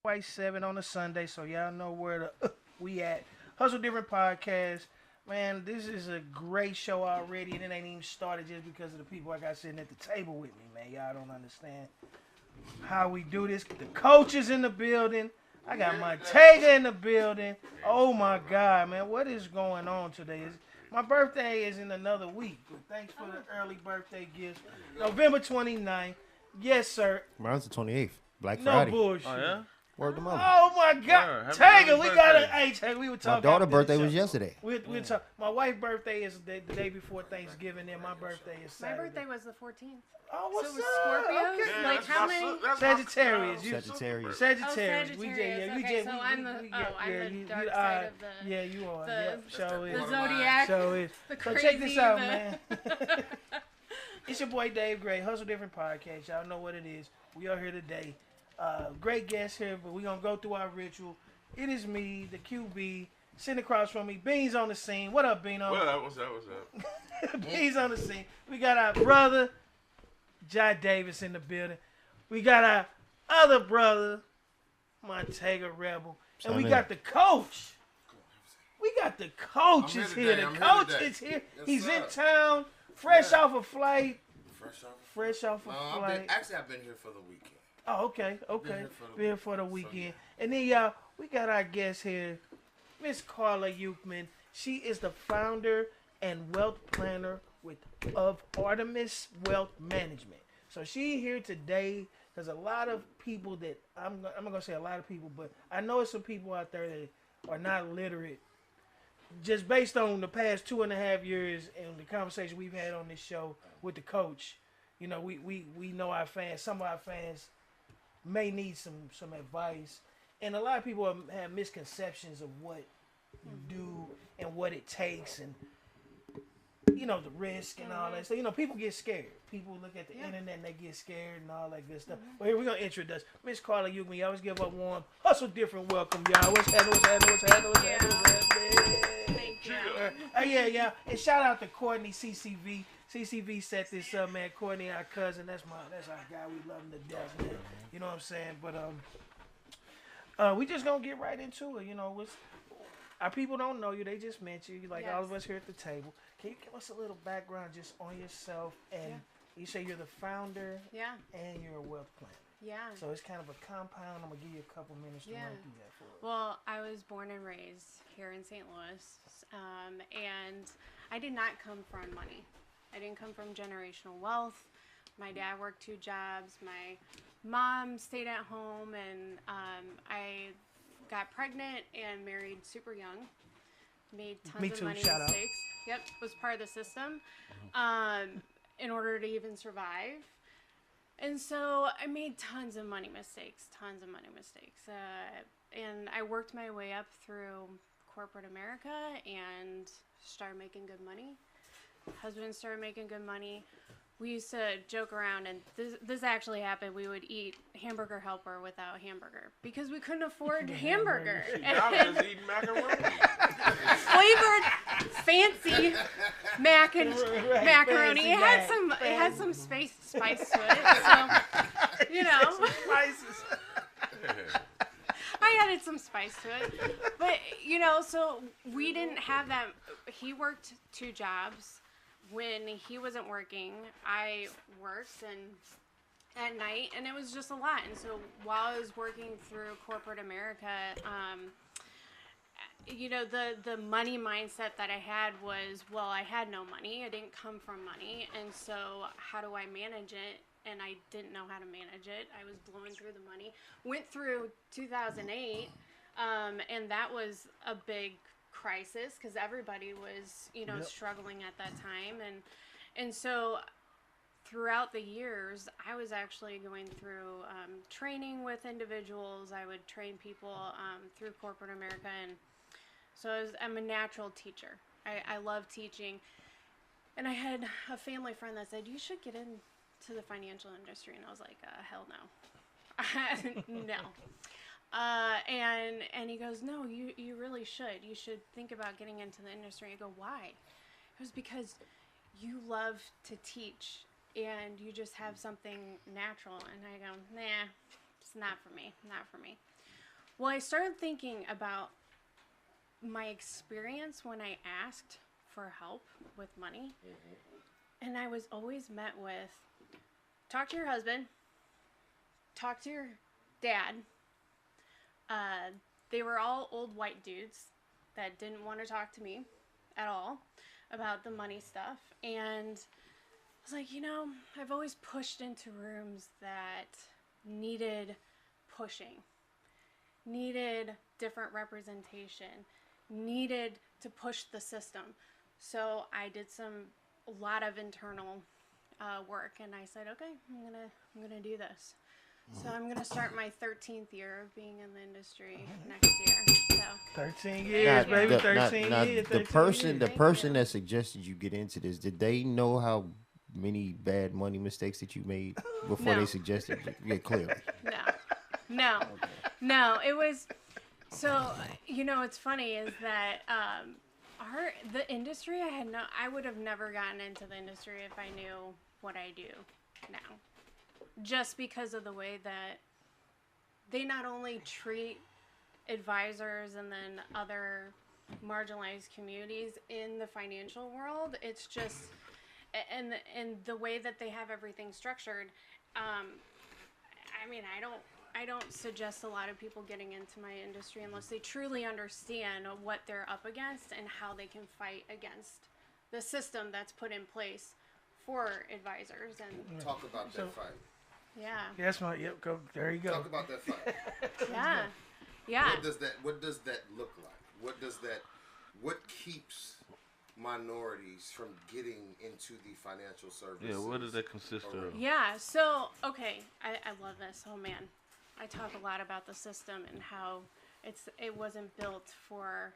White 7 on a Sunday, so y'all know where the we at. Hustle Different Podcast. Man, this is a great show already, and it ain't even started just because of the people I got sitting at the table with me, man. Y'all don't understand how we do this. The coach is in the building. I got my Tega in the building. Oh my God, man, what is going on today? My birthday is in another week, but thanks for the early birthday gifts. November 29th. Yes, sir. Mine's the 28th. Black No Friday. bullshit. Oh, yeah? Word to mother. Oh my God, Tega, we got to. Hey, Tega, we were My talking. daughter's after the birthday was show. yesterday. We talk. My wife's birthday is the day before Thanksgiving, and my birthday is My Saturday. birthday was the 14th. Oh, what's So it was up? Scorpios? Okay. Like how many? Sagittarius. Sagittarius. Sagittarius. Oh, We Sagittarius. we Okay, so I'm the dark side of the Yeah, you are. the- Yep, show the is. zodiac. Show is. The So crazy, check this out, the- man. It's your boy Dave Gray, Hustle Different Podcast. Y'all know what it is. We are here today. Great guest here, but we're going to go through our ritual. It is me, the QB, sitting across from me. Beans on the scene. What up, Beano? What's up? Beans on the scene. We got our brother, Jai Davis, in the building. We got our other brother, Montega Rebel. And we got the coach. We got the coach is here. The coach is here. He's in town, fresh off a flight. Fresh off a flight. I've been here for the weekend. Oh, okay. Been here for the weekend. And then, y'all, we got our guest here, Miss Carla Euchman. She is the founder and wealth planner of Artemis Wealth Management. So she here today because a lot of people that, I'm not going to say a lot of people, but I know some people out there that are not literate. Just based on the past 2.5 years and the conversation we've had on this show with the coach, you know, we know our fans, some of our fans may need some advice. And a lot of people have misconceptions of what you do and what it takes and, you know, the risk and all that. So, you know, people get scared. People look at the internet and they get scared and all that good stuff. Well, here we're going to introduce Miss Carla Euchman. You always give up warm, hustle different welcome, y'all. What's happening? Thank you. Yeah. And shout out to Courtney CCV. CCV set this up, man. Courtney, our cousin, that's our guy. We love him to death, man. You know what I'm saying? But we just gonna get right into it. You know, our people don't know you; they just met you. Like all of us here at the table. Can you give us a little background just on yourself? And you say you're the founder, and you're a wealth planner. Yeah. So it's kind of a compound. I'm gonna give you a couple minutes to run through that for us. Well, I was born and raised here in St. Louis, and I did not come from money. I didn't come from generational wealth. My dad worked 2 jobs. My mom stayed at home, and I got pregnant and married super young. Made tons of money shout out. mistakes. Yep, was part of the system in order to even survive. And so I made tons of money mistakes. And I worked my way up through corporate America and started making good money. Husband started making good money. We used to joke around, and this actually happened. We would eat hamburger helper without hamburger because we couldn't afford hamburger. I was just eating macaroni. Flavored, fancy macaroni. Fancy It had some spice to it. So, you know. Spices. I added some spice to it. But, you know, so we didn't have that. He worked 2 jobs. When he wasn't working, I worked at night, and it was just a lot. And so while I was working through corporate America, you know, the money mindset that I had was, well, I had no money. I didn't come from money. And so how do I manage it? And I didn't know how to manage it. I was blowing through the money. Went through 2008, and that was a big crisis because everybody was, you know, struggling at that time. And so throughout the years, I was actually going through training with individuals. I would train people through corporate America. And so I'm a natural teacher. I love teaching. And I had a family friend that said, you should get into the financial industry. And I was like, hell no. No. And he goes, no, you really should. You should think about getting into the industry. I go, why? It was because you love to teach and you just have something natural. And I go, nah, it's not for me. Well, I started thinking about my experience when I asked for help with money. And I was always met with, talk to your husband, talk to your dad. They were all old white dudes that didn't want to talk to me at all about the money stuff. And I was like, I've always pushed into rooms that needed pushing, needed different representation, needed to push the system. So I did a lot of internal work, and I said, okay, I'm gonna do this. So I'm gonna start my 13th year of being in the industry next year. So 13 years, baby, 13 years. The person that suggested you get into this, did they know how many bad money mistakes that you made before they suggested you? Yeah, clearly. No. It was so. What's funny is that the industry I would have never gotten into the industry if I knew what I do now. Just because of the way that they not only treat advisors and then other marginalized communities in the financial world, it's just, and the way that they have everything structured. I don't suggest a lot of people getting into my industry unless they truly understand what they're up against and how they can fight against the system that's put in place for advisors. And talk about that fight. Yeah. That's my go. There you go. Talk about that fight. Yeah. What does that look like? What keeps minorities from getting into the financial services? Yeah, what does that consist of? Yeah, so, okay, I love this. Oh, man. I talk a lot about the system and how it wasn't built for,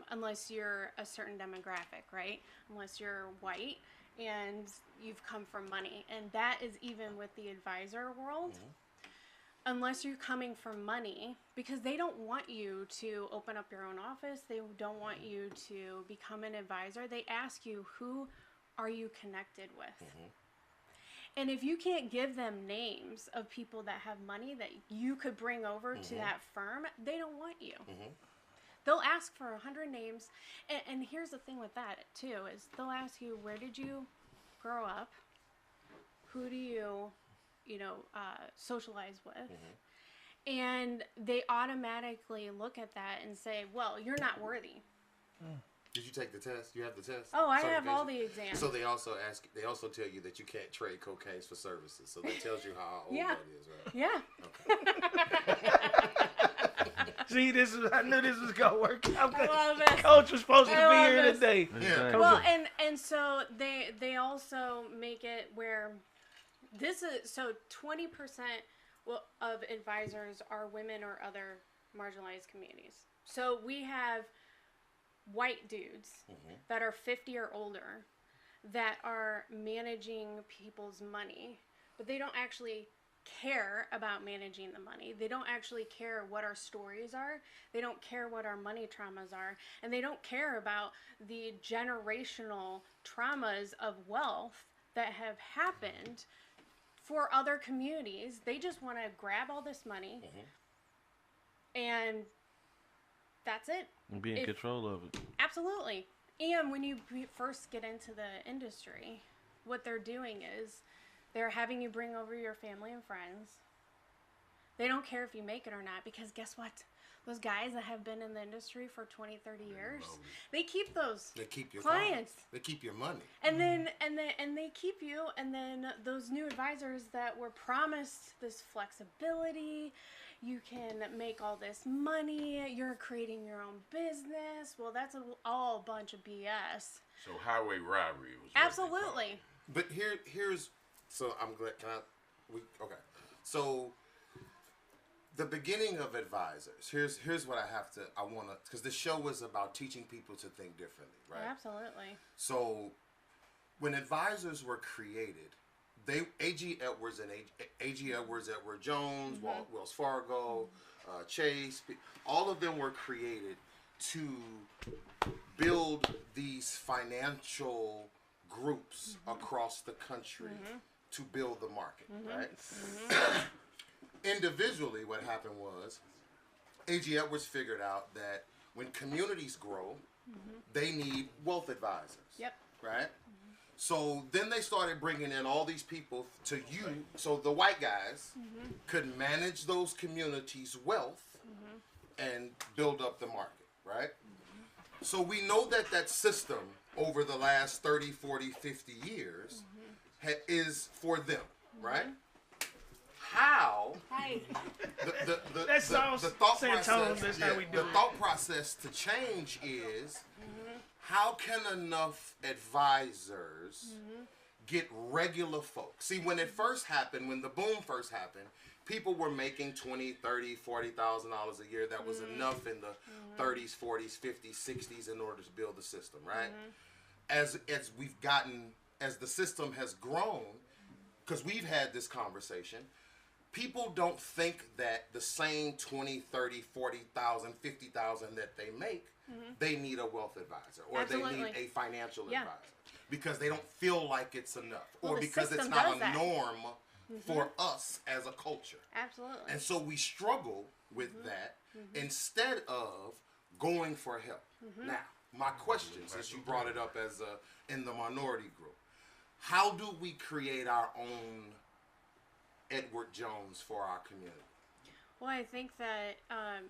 unless you're a certain demographic, right? Unless you're white and you've come from money. And that is even with the advisor world. Unless you're coming from money, because they don't want you to open up your own office. They don't want you to become an advisor. They ask you, who are you connected with? And if you can't give them names of people that have money that you could bring over to that firm, they don't want you. They'll ask for 100 names. And here's the thing with that, too, is they'll ask you, where did you grow up? Who do you socialize with? And they automatically look at that and say, well, you're not worthy. Did you take the test? You have the test? Oh, I have all the exams. So they also tell you that you can't trade cocaine for services. So that tells you how old that is, right? Yeah. Okay. See, I knew this was gonna work out. I love this. Coach was supposed to be here today. Yeah. Well, and so they also make it where this is, so 20% of advisors are women or other marginalized communities. So we have white dudes that are 50 or older that are managing people's money, but they don't actually care about managing the money. They don't actually care what our stories are. They don't care what our money traumas are. And they don't care about the generational traumas of wealth that have happened for other communities. They just want to grab all this money and that's it. And be in control of it. Absolutely. And when you first get into the industry, what they're doing is they're having you bring over your family and friends. They don't care if you make it or not, because guess what? Those guys that have been in the industry for 20, 30 years, they keep those clients. They keep your money. And then they keep you, and then those new advisors that were promised this flexibility, you can make all this money, you're creating your own business. Well, that's all a bunch of BS. So highway robbery was absolutely. But here's so I'm glad. Okay. So the beginning of advisors. Here's what I want to, because the show was about teaching people to think differently, right? Absolutely. So when advisors were created, A.G. Edwards and Edward Jones, Wells Fargo, Chase, all of them were created to build these financial groups across the country to build the market, right? Individually, what happened was A.G. Edwards figured out that when communities grow, they need wealth advisors. Yep. Right? So then they started bringing in all these people to you, so the white guys could manage those communities' wealth and build up the market, right? So we know that that system over the last 30, 40, 50 years is for them, right? How That's the thought Santone, process, that's how we do the it. thought process to change is how can enough advisors get regular folks? See, when it first happened, when the boom first happened, people were making $20,000, $30,000, $40,000 a year. That was enough in the 30s, 40s, 50s, 60s in order to build the system, right? As we've gotten, as the system has grown, because we've had this conversation, people don't think that the same 20, 30, 40,000, 50,000 that they make, they need a wealth advisor or they need a financial advisor because they don't feel like it's enough or because it's not a norm for us as a culture. Absolutely. And so we struggle with that instead of going for help. Now, my question, since you brought it up as in the minority group, how do we create our own Edward Jones for our community? Well, I think that,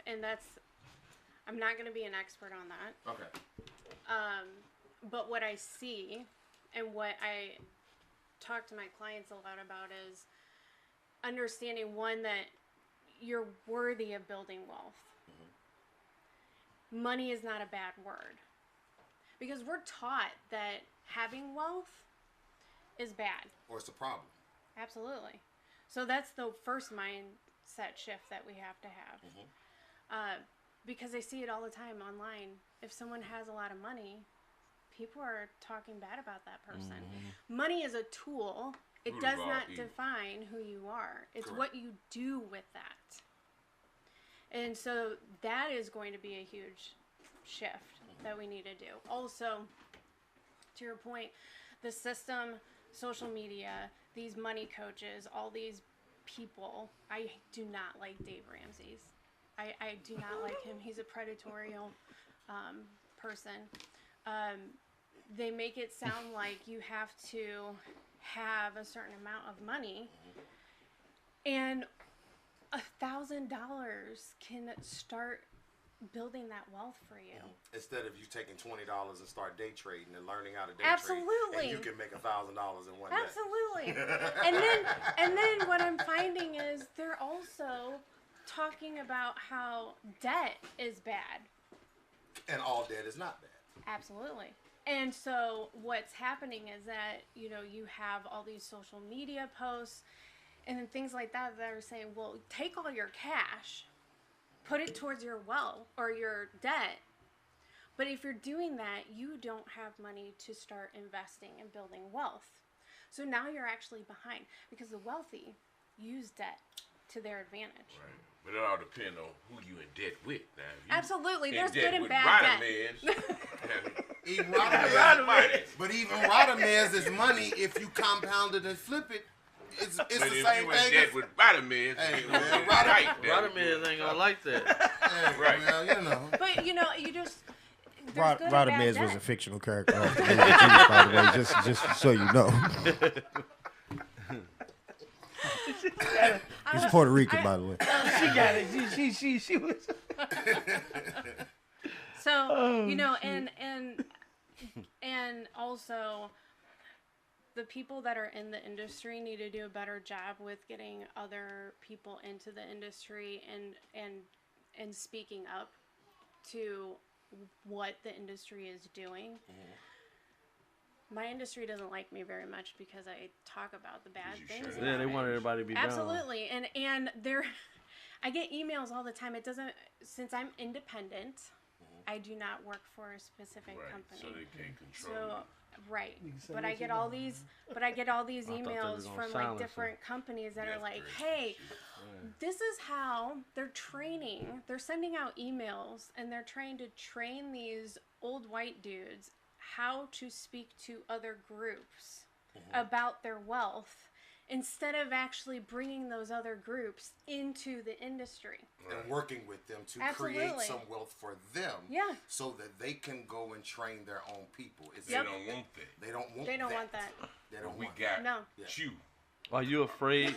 and that's, I'm not going to be an expert on that. Okay. But what I see and what I talk to my clients a lot about is understanding, one, that you're worthy of building wealth. Money is not a bad word. Because we're taught that having wealth is bad. Or it's a problem. Absolutely. So that's the first mindset shift that we have to have. Because I see it all the time online. If someone has a lot of money, people are talking bad about that person. Money is a tool. It does not define who you are. It's what you do with that. And so that is going to be a huge shift that we need to do. Also, to your point, the system, social media, these money coaches, all these people, I do not like Dave Ramsey's. I do not like him. He's a predatory person. They make it sound like you have to have a certain amount of money, and $1,000 can start building that wealth for you. Instead of you taking $20 and start day trading and learning how to day Absolutely. trade, and you can make $1,000 in one day. Absolutely. and then what I'm finding is they're also talking about how debt is bad. And all debt is not bad. Absolutely. And so what's happening is that, you have all these social media posts and things like that are saying, well, take all your cash, put it towards your wealth or your debt. But if you're doing that, you don't have money to start investing and building wealth. So now you're actually behind because the wealthy use debt to their advantage. Right. But it all depends on who you in debt with. Now, Absolutely. There's debt good and with bad debt. Even Rodamez, but even Rodamez's money, if you compound it and flip it, it's the same thing. If you in debt with Rodamez, Hey, you man, Rodamez ain't gonna like that. Hey, Right. Well, But you just there's good and bad Rodamez debt. was a fictional character off the movie, by the way, just so you know. He's Puerto Rican, by the way. She got it. She was. So and also the people that are in the industry need to do a better job with getting other people into the industry and speaking up to what the industry is doing. My industry doesn't like me very much because I talk about the bad things. Yeah, they want everybody to be down. Absolutely. And I get emails all the time. It doesn't, since I'm independent, I do not work for a specific company. So they can't control So, you. right. But I get all these emails from like different companies that are like, hey, this is how they're training. They're sending out emails and they're trying to train these old white dudes how to speak to other groups about their wealth instead of actually bringing those other groups into the industry and working with them to Absolutely. create some wealth for them, Yeah. so that they can go and train their own people. They don't want that. They don't want. They don't that. want that. They don't We want got No. you. Are you afraid?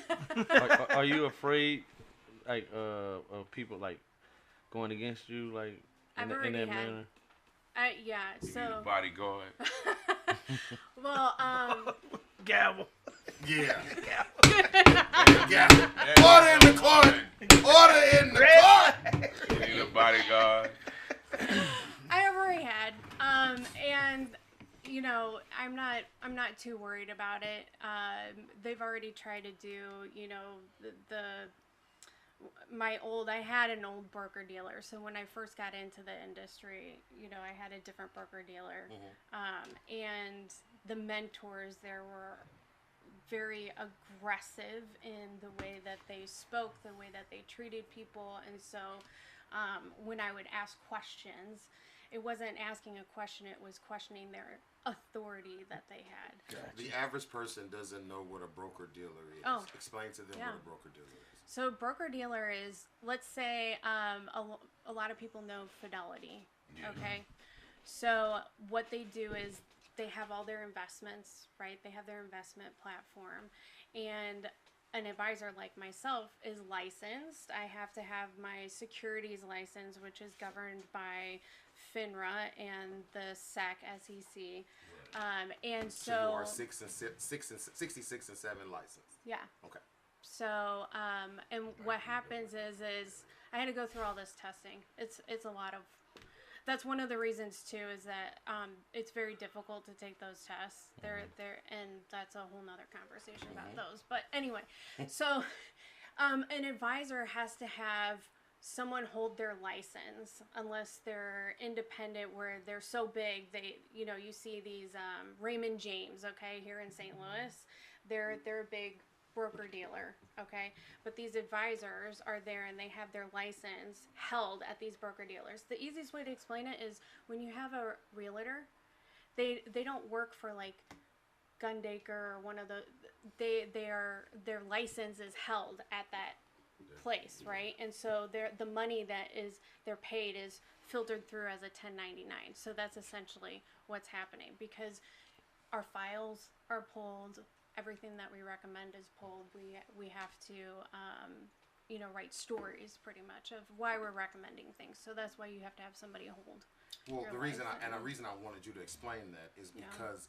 are you afraid, like, of people like going against you, like I've in already that had- manner? Yeah. You need So a bodyguard. well, Gavel. Yeah. Yeah. Yeah. Order in the court. Order in the court. You need a bodyguard. I have already had, and you know, I'm not too worried about it. They've already tried to do, you know, I had an old broker dealer. So when I first got into the industry, you know, I had a different broker dealer, and the mentors there were very aggressive in the way that they spoke, the way that they treated people, and so when I would ask questions, it wasn't asking a question, it was questioning their authority that they had. The average person doesn't know what a broker dealer is. Oh. Explain to them Yeah. what a broker dealer is. So broker dealer is, let's say, a lot of people know Fidelity, okay? So what they do is they have all their investments, right? They have their investment platform, and an advisor like myself is licensed. I have to have my securities license, which is governed by FINRA and the SEC. And So you so are 66 and 7 licensed. yeah. Okay. So, and what happens is I had to go through all this testing. It's a lot of, that's one of the reasons too, is that, it's very difficult to take those tests. And that's a whole nother conversation about those. But anyway, so, an advisor has to have someone hold their license unless they're independent, where they're so big, you know, you see these, Raymond James, okay, here in St. Louis, they're a big broker dealer, okay, but these advisors are there and they have their license held at these broker dealers. The easiest way to explain it is when you have a realtor, they don't work for like Gundaker or one of the, their license is held at that place, right? And so the money that they're paid is filtered through as a 1099. So that's essentially what's happening, because our files are pulled. Everything that we recommend is pulled. We have to, you know, write stories pretty much of why we're recommending things. So that's why you have to have somebody hold. Well, your the reason license. I wanted you to explain that is Yeah. because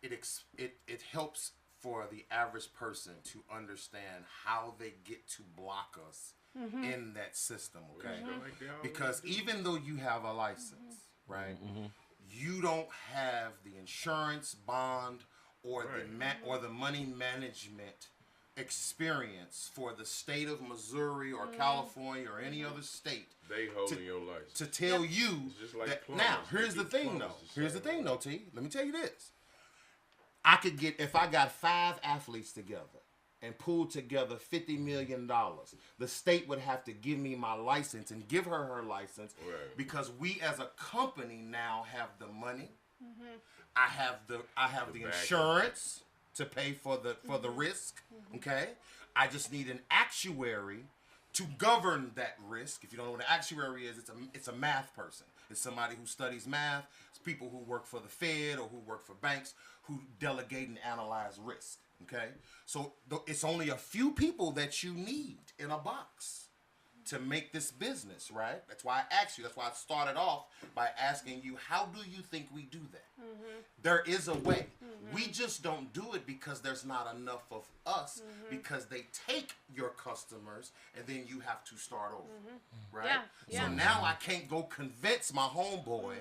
it helps for the average person to understand how they get to block us in that system, okay? Because even though you have a license, right, you don't have the insurance, bond, or the money management experience for the state of Missouri or California or any other state. They holding your license. To tell you It's just like that. plumbers. Now, They here's do the thing, plumbers though. the Here's the same thing, way. though, T. Let me tell you this. I could get, if I got 5 athletes together and pulled together $50 million, the state would have to give me my license and give her license, Right. because we as a company now have the money. I have the backing. insurance to pay for the risk. Okay, I just need an actuary to govern that risk. If you don't know what an actuary is, it's a math person. It's somebody who studies math. It's people who work for the Fed or who work for banks who delegate and analyze risk. Okay, so it's only a few people that you need in a box to make this business, right? That's why I asked you. That's why I started off by asking you, how do you think we do that? There is a way. We just don't do it because there's not enough of us, because they take your customers and then you have to start over, right? Yeah, So yeah. now I can't go convince my homeboy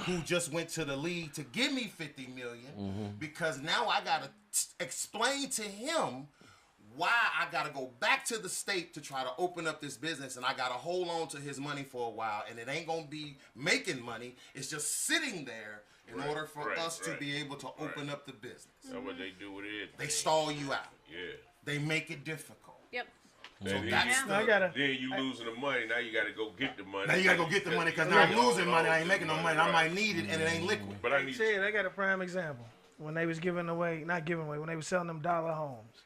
who just went to the league to give me $50 million, because now I got to explain to him why I got to go back to the state to try to open up this business, and I got to hold on to his money for a while, and it ain't going to be making money. It's just sitting there in order for us to be able to open up the business. That's what they do with it. They stall you out. Yeah. They make it difficult. Yep. So And then that's you, I gotta- then you losing the money. Now you got to go get the money. now you got to go get the money, because now I'm losing money. I ain't making no money. I might need it, and it ain't liquid. But I need. Said I got a prime example. when they was giving away, not giving away, when they was selling them dollar homes.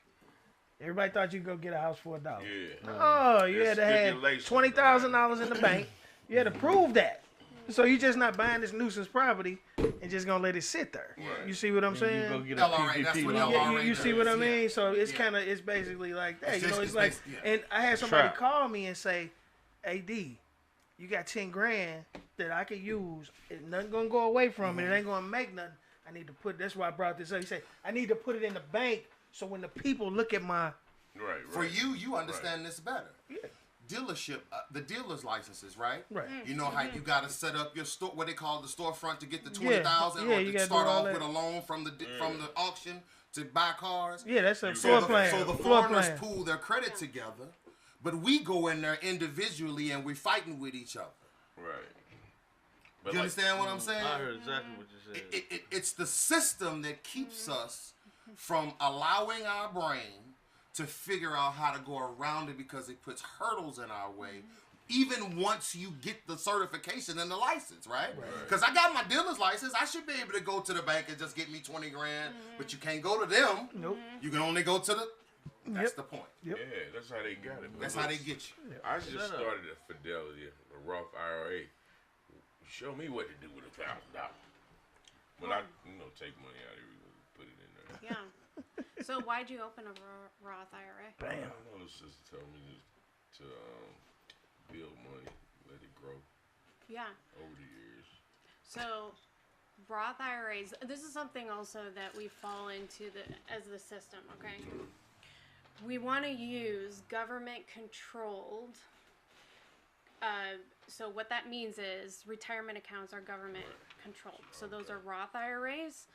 Everybody thought you could go get a house for $1. Yeah. Oh, you had There's to have stipulations, $20,000 in the bank. You had to prove that. So you just not buying this nuisance property and just gonna let it sit there. Right. You see what I'm saying? You go get a LRA, that's PPP what loan. LRA You see what I does, mean? yeah. So it's Yeah. kind of, it's basically like that. It's You know, just- it's like, it's basically- yeah. and I had somebody Trap. call me and say, "Hey D, you got 10 grand that I could use. It's nothing gonna go away from it. It ain't gonna make nothing. I need to put. That's why I brought this up. He said, I need to put it in the bank so when the people look at my Right. For you understand this better. Yeah. Dealership, the dealer's licenses, right? right." You know how you got to set up your store, what they call the storefront, to get the 20,000, Yeah, or you to gotta start do all off that. with a loan from the auction to buy cars. Yeah, that's a You floor got plan. So the floor foreigners plan. pool their credit together, but we go in there individually and we fighting with each other. Right. But You understand what I'm saying? I heard exactly what you said. It's the system that keeps us from allowing our brain to figure out how to go around it, because it puts hurdles in our way. Even once you get the certification and the license, right? Because I got my dealer's license, I should be able to go to the bank and just get me 20 grand, but you can't go to them. Nope. You can only go to the. That's Yep. the point. Yeah, that's how they got it. But That's look, how they get you. I just Shut up. started a Fidelity, a Roth IRA. Show me what to do with $1,000. But I, take money out of it and put it in there. Yeah. So why'd you open a Roth IRA? Bam. I know the sister told me to build money, let it grow Yeah. over the years. So Roth IRAs, this is something also that we fall into as the system, okay? We want to use government controlled. So what that means is retirement accounts are government controlled. So those are Roth IRAs,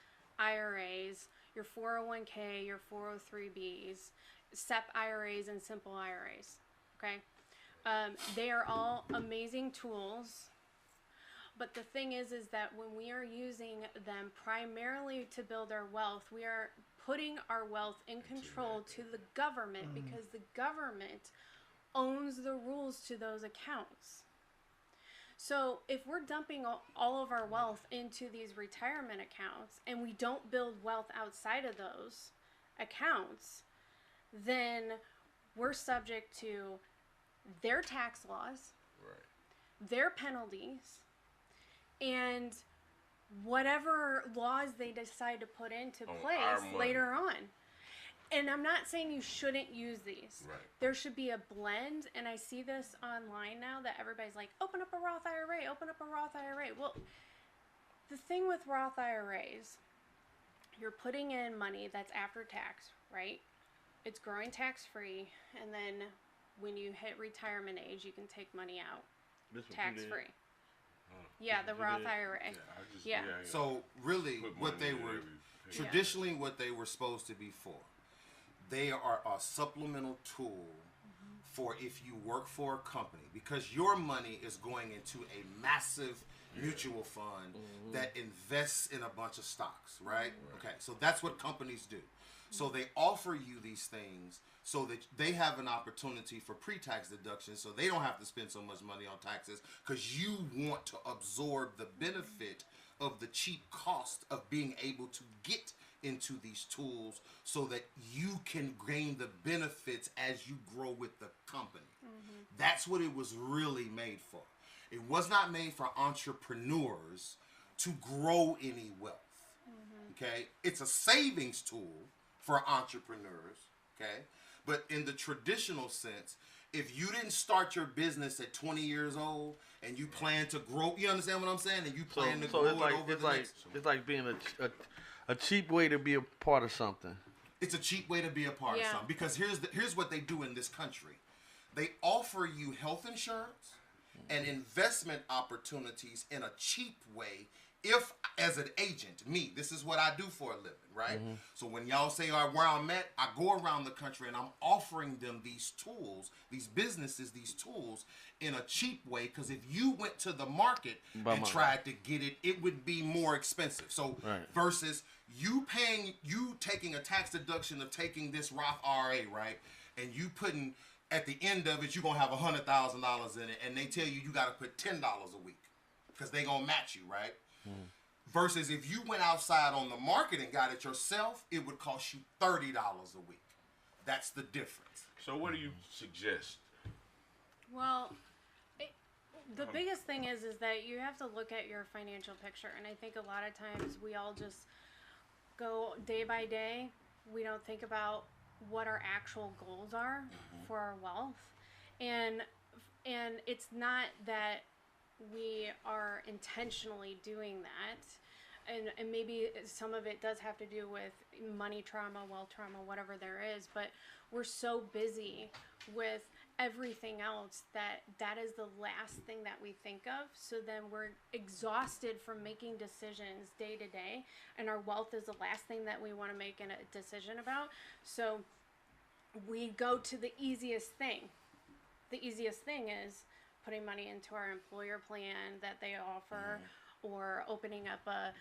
your 401k, your 403bs, SEP IRAs, and simple IRAs. Okay, they are all amazing tools. But the thing is that when we are using them primarily to build our wealth, we are putting our wealth in control to the government, because the government owns the rules to those accounts. So if we're dumping all of our wealth into these retirement accounts and we don't build wealth outside of those accounts, then we're subject to their tax laws, Right. their penalties, and whatever laws they decide to put into On our place money. later on. And I'm not saying you shouldn't use these. Right. There should be a blend, and I see this online now that everybody's like, open up a Roth IRA, open up a Roth IRA. Well, the thing with Roth IRAs, you're putting in money that's after tax, right? It's growing tax-free, and then when you hit retirement age, you can take money out This what you tax-free. did? Yeah, the You Roth did? IRA. Yeah. So really, Put what money they in were every pay. traditionally what they were supposed to be for, they are a supplemental tool for if you work for a company, because your money is going into a massive mutual fund that invests in a bunch of stocks, right? Okay, so that's what companies do. So they offer you these things so that they have an opportunity for pre-tax deductions, so they don't have to spend so much money on taxes, because you want to absorb the benefit of the cheap cost of being able to get into these tools so that you can gain the benefits as you grow with the company. That's what it was really made for. It was not made for entrepreneurs to grow any wealth. Okay? It's a savings tool for entrepreneurs. Okay? But in the traditional sense, if you didn't start your business at 20 years old and you plan to grow, you understand what I'm saying? And you plan to grow it over the next. It's like being a cheap way to be a part of something. It's a cheap way to be a part of Yeah. something, because here's what they do in this country. They offer you health insurance and investment opportunities in a cheap way. If, as an agent, this is what I do for a living, right? So when y'all say, all right, where I'm at, I go around the country and I'm offering them these tools, these businesses, these tools in a cheap way, because if you went to the market and tried to get it, it would be more expensive. So versus you taking a tax deduction of taking this Roth IRA, right? And you putting, at the end of it, you're going to have $100,000 in it, and they tell you got to put $10 a week because they going to match you, right? Versus if you went outside on the market and got it yourself, it would cost you $30 a week. That's the difference. So what do you suggest? Well, the biggest thing is that you have to look at your financial picture, and I think a lot of times we all just go day by day. We don't think about what our actual goals are for our wealth, and it's not that we are intentionally doing that, and maybe some of it does have to do with money trauma, wealth trauma, whatever there is, but we're so busy with everything else that is the last thing that we think of. So then we're exhausted from making decisions day to day, and our wealth is the last thing that we want to make a decision about. So we go to the easiest thing. The easiest thing is putting money into our employer plan that they offer, or opening up a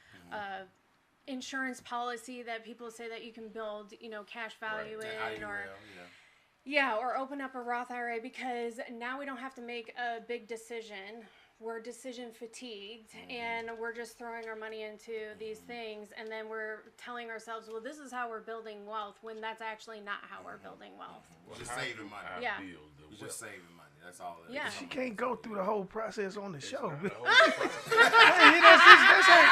insurance policy that people say that you can build, cash value in, or open up a Roth IRA, because now we don't have to make a big decision. We're decision fatigued, and we're just throwing our money into these things, and then we're telling ourselves, well, this is how we're building wealth, when that's actually not how we're building wealth. Well, just saving money. Yeah. You're just saving money. That's all it is. Yeah. She can't go through the whole process on the show. You That's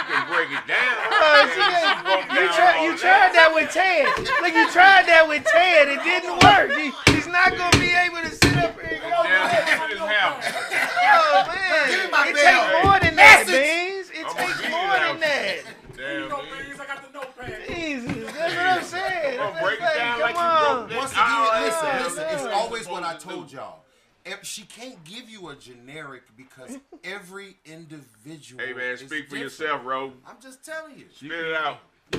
can break it down. you tried that with Ted. Look, you tried that with Ted. It didn't work. He's not going to be able to sit up here and go. Oh, man. It takes more than that, Beans. It takes more than that. Damn, I got the notepad. Jesus, that's what I'm saying. Gonna break it down like Come you on. broke that. Once again, listen. man. It's always what I told y'all. She can't give you a generic because every individual. Hey man, is speak for different. yourself, Ro. I'm just telling you. Spit it out.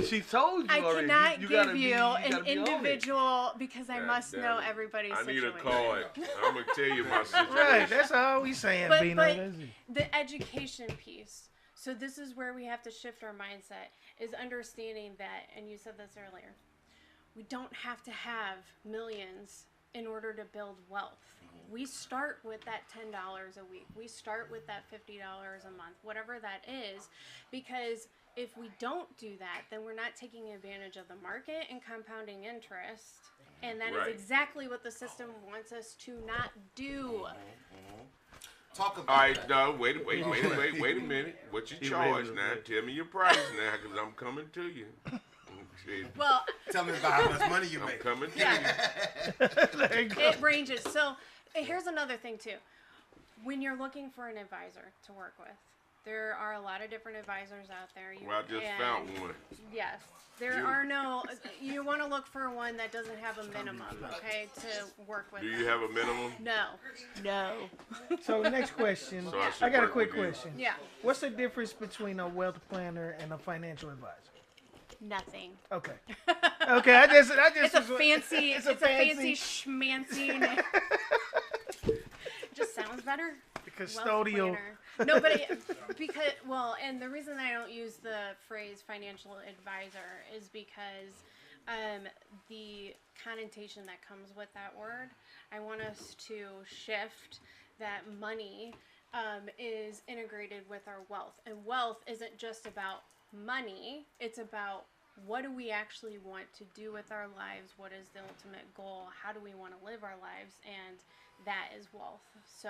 She told you I already. cannot You gotta give be- you you gotta an be on it. individual, because I God must damn know it. everybody's I need situation. a card. I'm gonna tell you my situation. Right, that's all we saying, But Bino. That's it. the education piece. So this is where we have to shift our mindset, is understanding that, and you said this earlier, we don't have to have millions in order to build wealth. We start with that $10 a week. We start with that $50 a month, whatever that is, because if we don't do that, then we're not taking advantage of the market and compounding interest. And that Right. is exactly what the system wants us to not do. Talk about All right, that. no, wait a minute. What you He charge ready to now? play. Tell me your price now, cause I'm coming to you. Shit, Well, Tell me about how much money you I'm make. coming to yeah. you. It ranges. So here's another thing too. When you're looking for an advisor to work with, there are a lot of different advisors out there. Well, I just found one. Yes. There You. are no, you want to look for one that doesn't have a minimum, okay, to work with. Do them. you have a minimum? No. So next question. So I should I got a work quick with you. question. Yeah. What's the difference between a wealth planner and a financial advisor? Nothing. Okay. Okay. I just. It's a fancy, It's it's a a fancy fancy- schmancy name. Just sounds better. Wealth custodial. planner. No, but and the reason I don't use the phrase financial advisor is because the connotation that comes with that word, I want us to shift that money is integrated with our wealth. And wealth isn't just about money, it's about what do we actually want to do with our lives, what is the ultimate goal, how do we want to live our lives, and that is wealth. So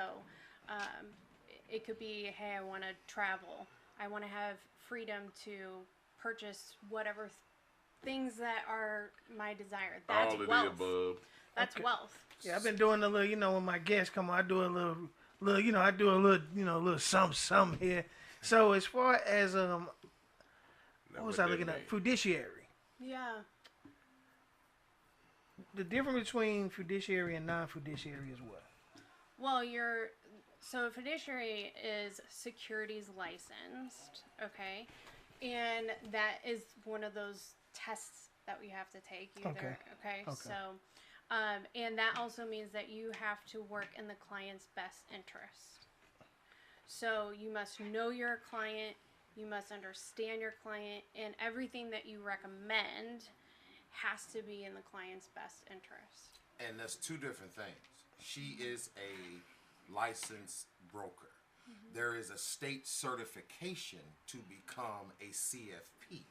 it could be, hey, I want to travel. I want to have freedom to purchase whatever things that are my desire. That's All of wealth. the above. That's Okay. wealth. Yeah, I've been doing a little. When my guests come on, I do a little. I do a little something here. So as far as Now, what was what I that looking mean? at? Fiduciary. Yeah. The difference between fiduciary and non-fiduciary is what? Well, so fiduciary is securities licensed, okay? And that is one of those tests that we have to take. Okay. Okay. Okay. So, and that also means that you have to work in the client's best interest. So you must know your client, you must understand your client, and everything that you recommend has to be in the client's best interest. And that's two different things. She is a licensed broker. There is a state certification to become a CFP,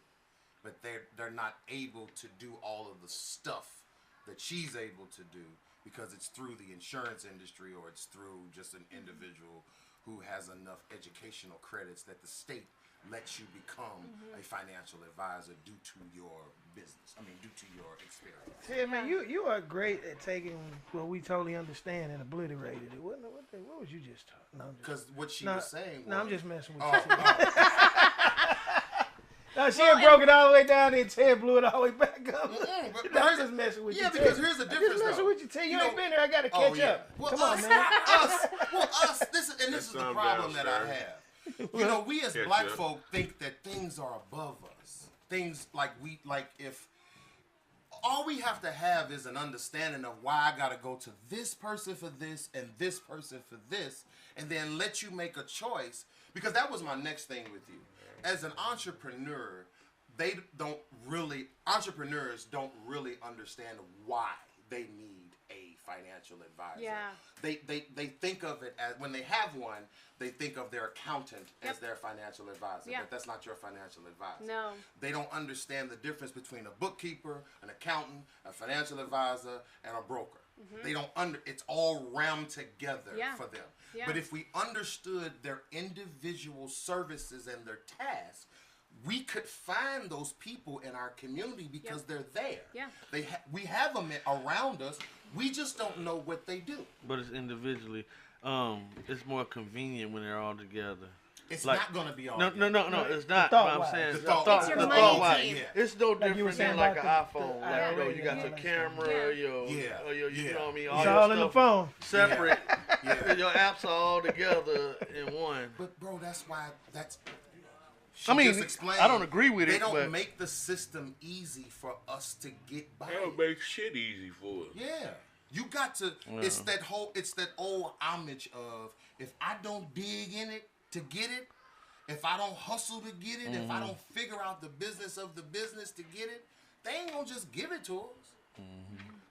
but they're not able to do all of the stuff that she's able to do because it's through the insurance industry or it's through just an individual who has enough educational credits that the state lets you become a financial advisor due to your business. I mean, due to your experience. Yeah, man, you are great at taking what we totally understand and obliterated it. What was you just talking? No, Because what she was saying was... No, I'm just messing with Oh, you. No, she had broke it all the way down and Ted blew it all the way back up. but I'm just messing with you. Yeah, because here's the difference, just messing though. with you, Ted. You ain't been there. I got to catch up. Well, Come us, on, man. This is the problem that I have. You know, we as black folk think that things are above us. Things if all we have to have is an understanding of why I got to go to this person for this and this person for this, and then let you make a choice. Because that was my next thing with you. As an entrepreneur, entrepreneurs don't really understand why they need a financial advisor. Yeah. They think of it as, when they have one, they think of their accountant as their financial advisor. Yeah. But that's not your financial advisor. No. They don't understand the difference between a bookkeeper, an accountant, a financial advisor, and a broker. They don't it's all rammed together for them. Yeah. But if we understood their individual services and their tasks, we could find those people in our community because they're there. Yeah. We have them around us. We just don't know what they do. But it's individually. It's more convenient when they're all together. It's not going to be all No, it's not. thought But I'm wise. saying The the thought thought, wise. the It's your thought money wise. team. It's no Like you were different saying than like an about iPhone. the Like, IRA you got your and camera, Yeah. you know what I mean? It's your all in the stuff phone. separate. Yeah. Your apps are all together in one. But bro, that's why I mean, just explained, I don't agree with they it, don't but- make the system easy for us to get by. That'll make shit easy for us. Yeah. You got to it's that old homage of, if I don't dig in it to get it, if I don't hustle to get it, if I don't figure out the business of the business to get it, they ain't gonna just give it to us.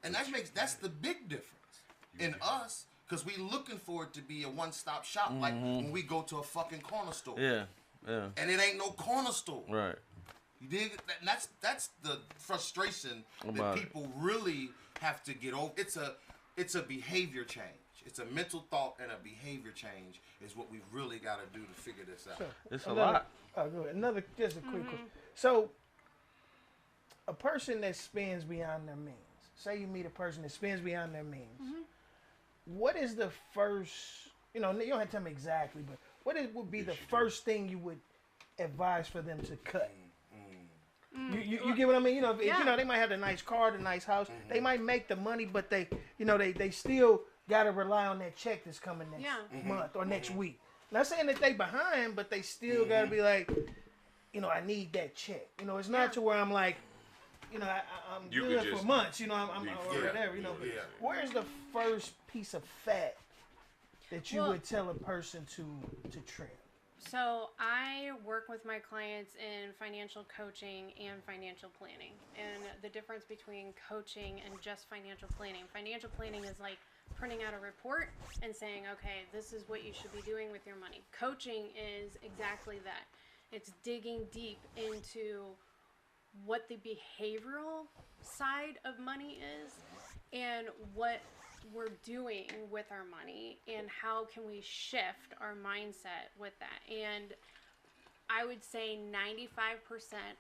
And that's the big difference in us, because we looking for it to be a one-stop shop, like when we go to a fucking corner store. Yeah. And it ain't no corner store. Right. You dig? That's the frustration About that people really have to get over. It's a behavior change. It's a mental thought and a behavior change is what we really got to do to figure this out. Sure. It's a lot. Oh, go ahead. Just a quick question. So, a person that spends beyond their means. Say you meet a person that spends beyond their means. What is the first? You don't have to tell me exactly, but would be the first thing you would advise for them to cut? You get what I mean? If they might have the nice car, the nice house. They might make the money, but they still gotta rely on that check that's coming next month or next week. Not saying that they behind, but they still gotta be like, I need that check. It's not to where I'm like, I'm good for months. I'm or whatever. Where's the first piece of fat that you would tell a person to trim? So I work with my clients in financial coaching and financial planning. And the difference between coaching and just financial planning. Financial planning is like printing out a report and saying, okay, this is what you should be doing with your money. Coaching is exactly that. It's digging deep into what the behavioral side of money is and what we're doing with our money and how can we shift our mindset with that. And I would say 95%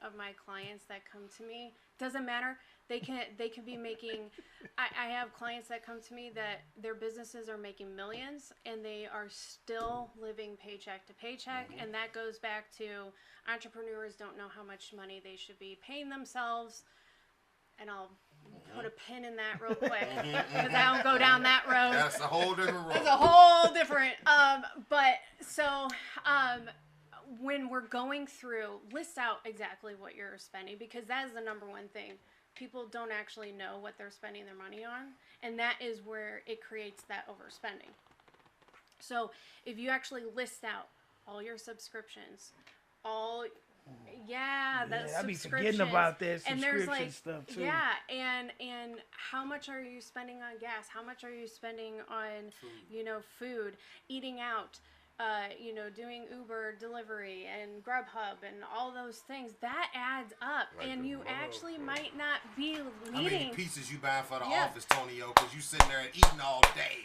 of my clients that come to me, doesn't matter, they can be making, I have clients that come to me that their businesses are making millions and they are still living paycheck to paycheck. And that goes back to entrepreneurs don't know how much money they should be paying themselves. And I'll put a pin in that real quick because I don't go down that road. That's a whole different road. It's a whole different. When we're going through, list out exactly what you're spending, because that is the number one thing. People don't actually know what they're spending their money on, and that is where it creates that overspending. So if you actually list out all your subscriptions, I'd be forgetting about that subscription and there's like stuff too. And how much are you spending on gas? How much are you spending on food, eating out? doing Uber delivery and Grubhub and all those things, that adds up. Like and the you mother, actually bro. might not be How many needing. pieces you buying for the Yeah. office, Tonyo? Because you sitting there and eating all day.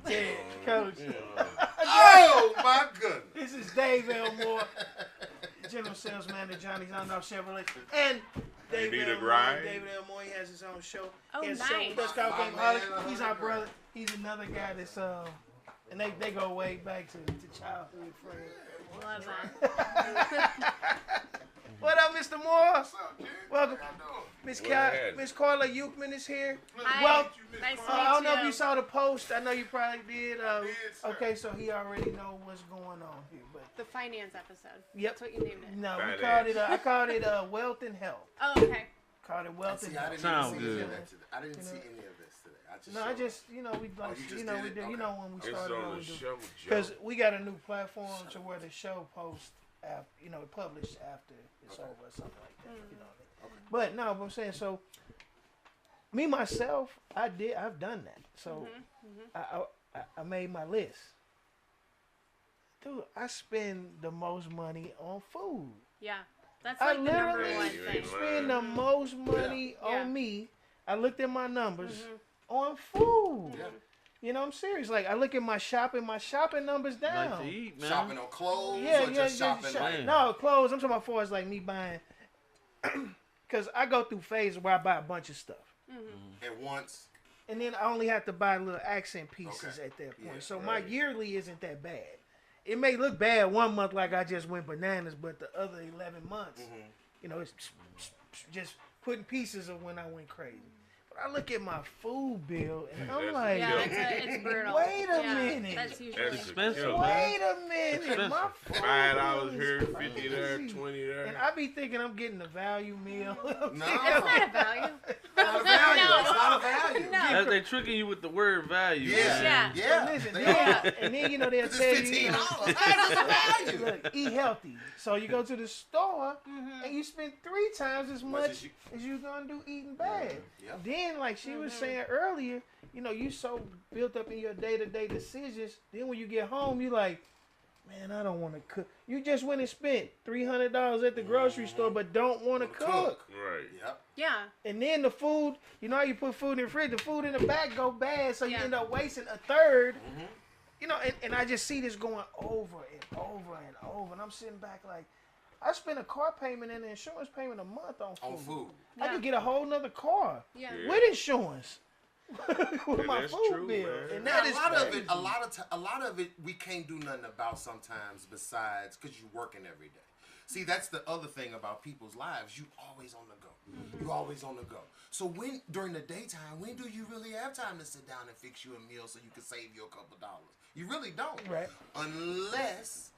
Yeah, Coach. Oh my goodness. This is Dave Elmore, General Sales Manager, Johnny's Unknown Chevrolet, and Dave need a Elmore. ride? David Elmore, he has his own show. Oh, He has a show with nice. us called My Game man, Holly. He's our brother. He's another guy that's and they go way back to childhood friends. Love that. What up, Mr. Moore? What's up, dude? Welcome. How y'all doing? Miss Carla Ukman is here. Hi. Well, Nice to meet I don't know if you. you saw the post. I know you probably did. sir. Okay, so he already know what's going on here. But The finance episode. Yep. That's what you named it. no, we Badass. called it. I called it Wealth and Health. Oh, okay. Called it Wealth See, and I Health. didn't Sound even see any good. of that today. I didn't see any of this today. I just No, I showed just up. we like you just we did do. it? You Okay. know when we It's started what on we the do. show, Because Joe. we got a new platform to where the show posts after, published after it's over or something like that. You know what I mean? But no, but I'm saying so. Me myself, I've done that. So I made my list. Dude, I spend the most money on food. Yeah. That's I like the number literally one You thing. ain't spend the most money Yeah. on me. I looked at my numbers on food. Yeah. You know, I'm serious. Like I look at my shopping numbers down. Like to eat, man. Shopping on clothes Yeah, or just shopping shop- like No, clothes. I'm talking about far as like me buying, because I go through phases where I buy a bunch of stuff, at once? and then I only have to buy little accent pieces Okay. at that point. Yeah, So my right. yearly isn't that bad. It may look bad one month like I just went bananas, but the other 11 months, it's just putting pieces of when I went crazy. But I look at my food bill and I'm That's like, Yeah, Yeah. it's brutal. Wait a Yeah, minute. That's usually. That's expensive, killer. man. wait a minute, my food $5 bill here, is 50 there, crazy. 20 there. And I be thinking I'm getting a value meal. No. It's not a value. Not a value. No. It's not a value. No. That they tricking you with the word value. Yeah. man. Yeah. Yeah. Listen, They then, are. and then they'll It's tell you, $15. How's this a value? look, eat healthy. So you go to the store and you spend 3 times as much as you- as you're gonna do eating bad. Yep. Then, like she was saying earlier, you so built up in your day-to-day decisions. Then when you get home, you like, man, I don't want to cook. You just went and spent $300 at the grocery store, but don't want to cook. Right. Yep. Yeah. And then the food, you know how you put food in the fridge, the food in the back go bad, so you Yeah. end up wasting a third. And I just see this going over and over and over. And I'm sitting back like, I spend a car payment and an insurance payment a month on food. On food. I Yeah. could get a whole nother car Yeah. Yeah. with insurance. With my that's food true, bill. man. And Now, that is a crazy. lot of it, we can't do nothing about sometimes besides because you're working every day. See, that's the other thing about people's lives. You always on the go. You always on the go. So when during the daytime, when do you really have time to sit down and fix you a meal so you can save you a couple dollars? You really don't. Right. Unless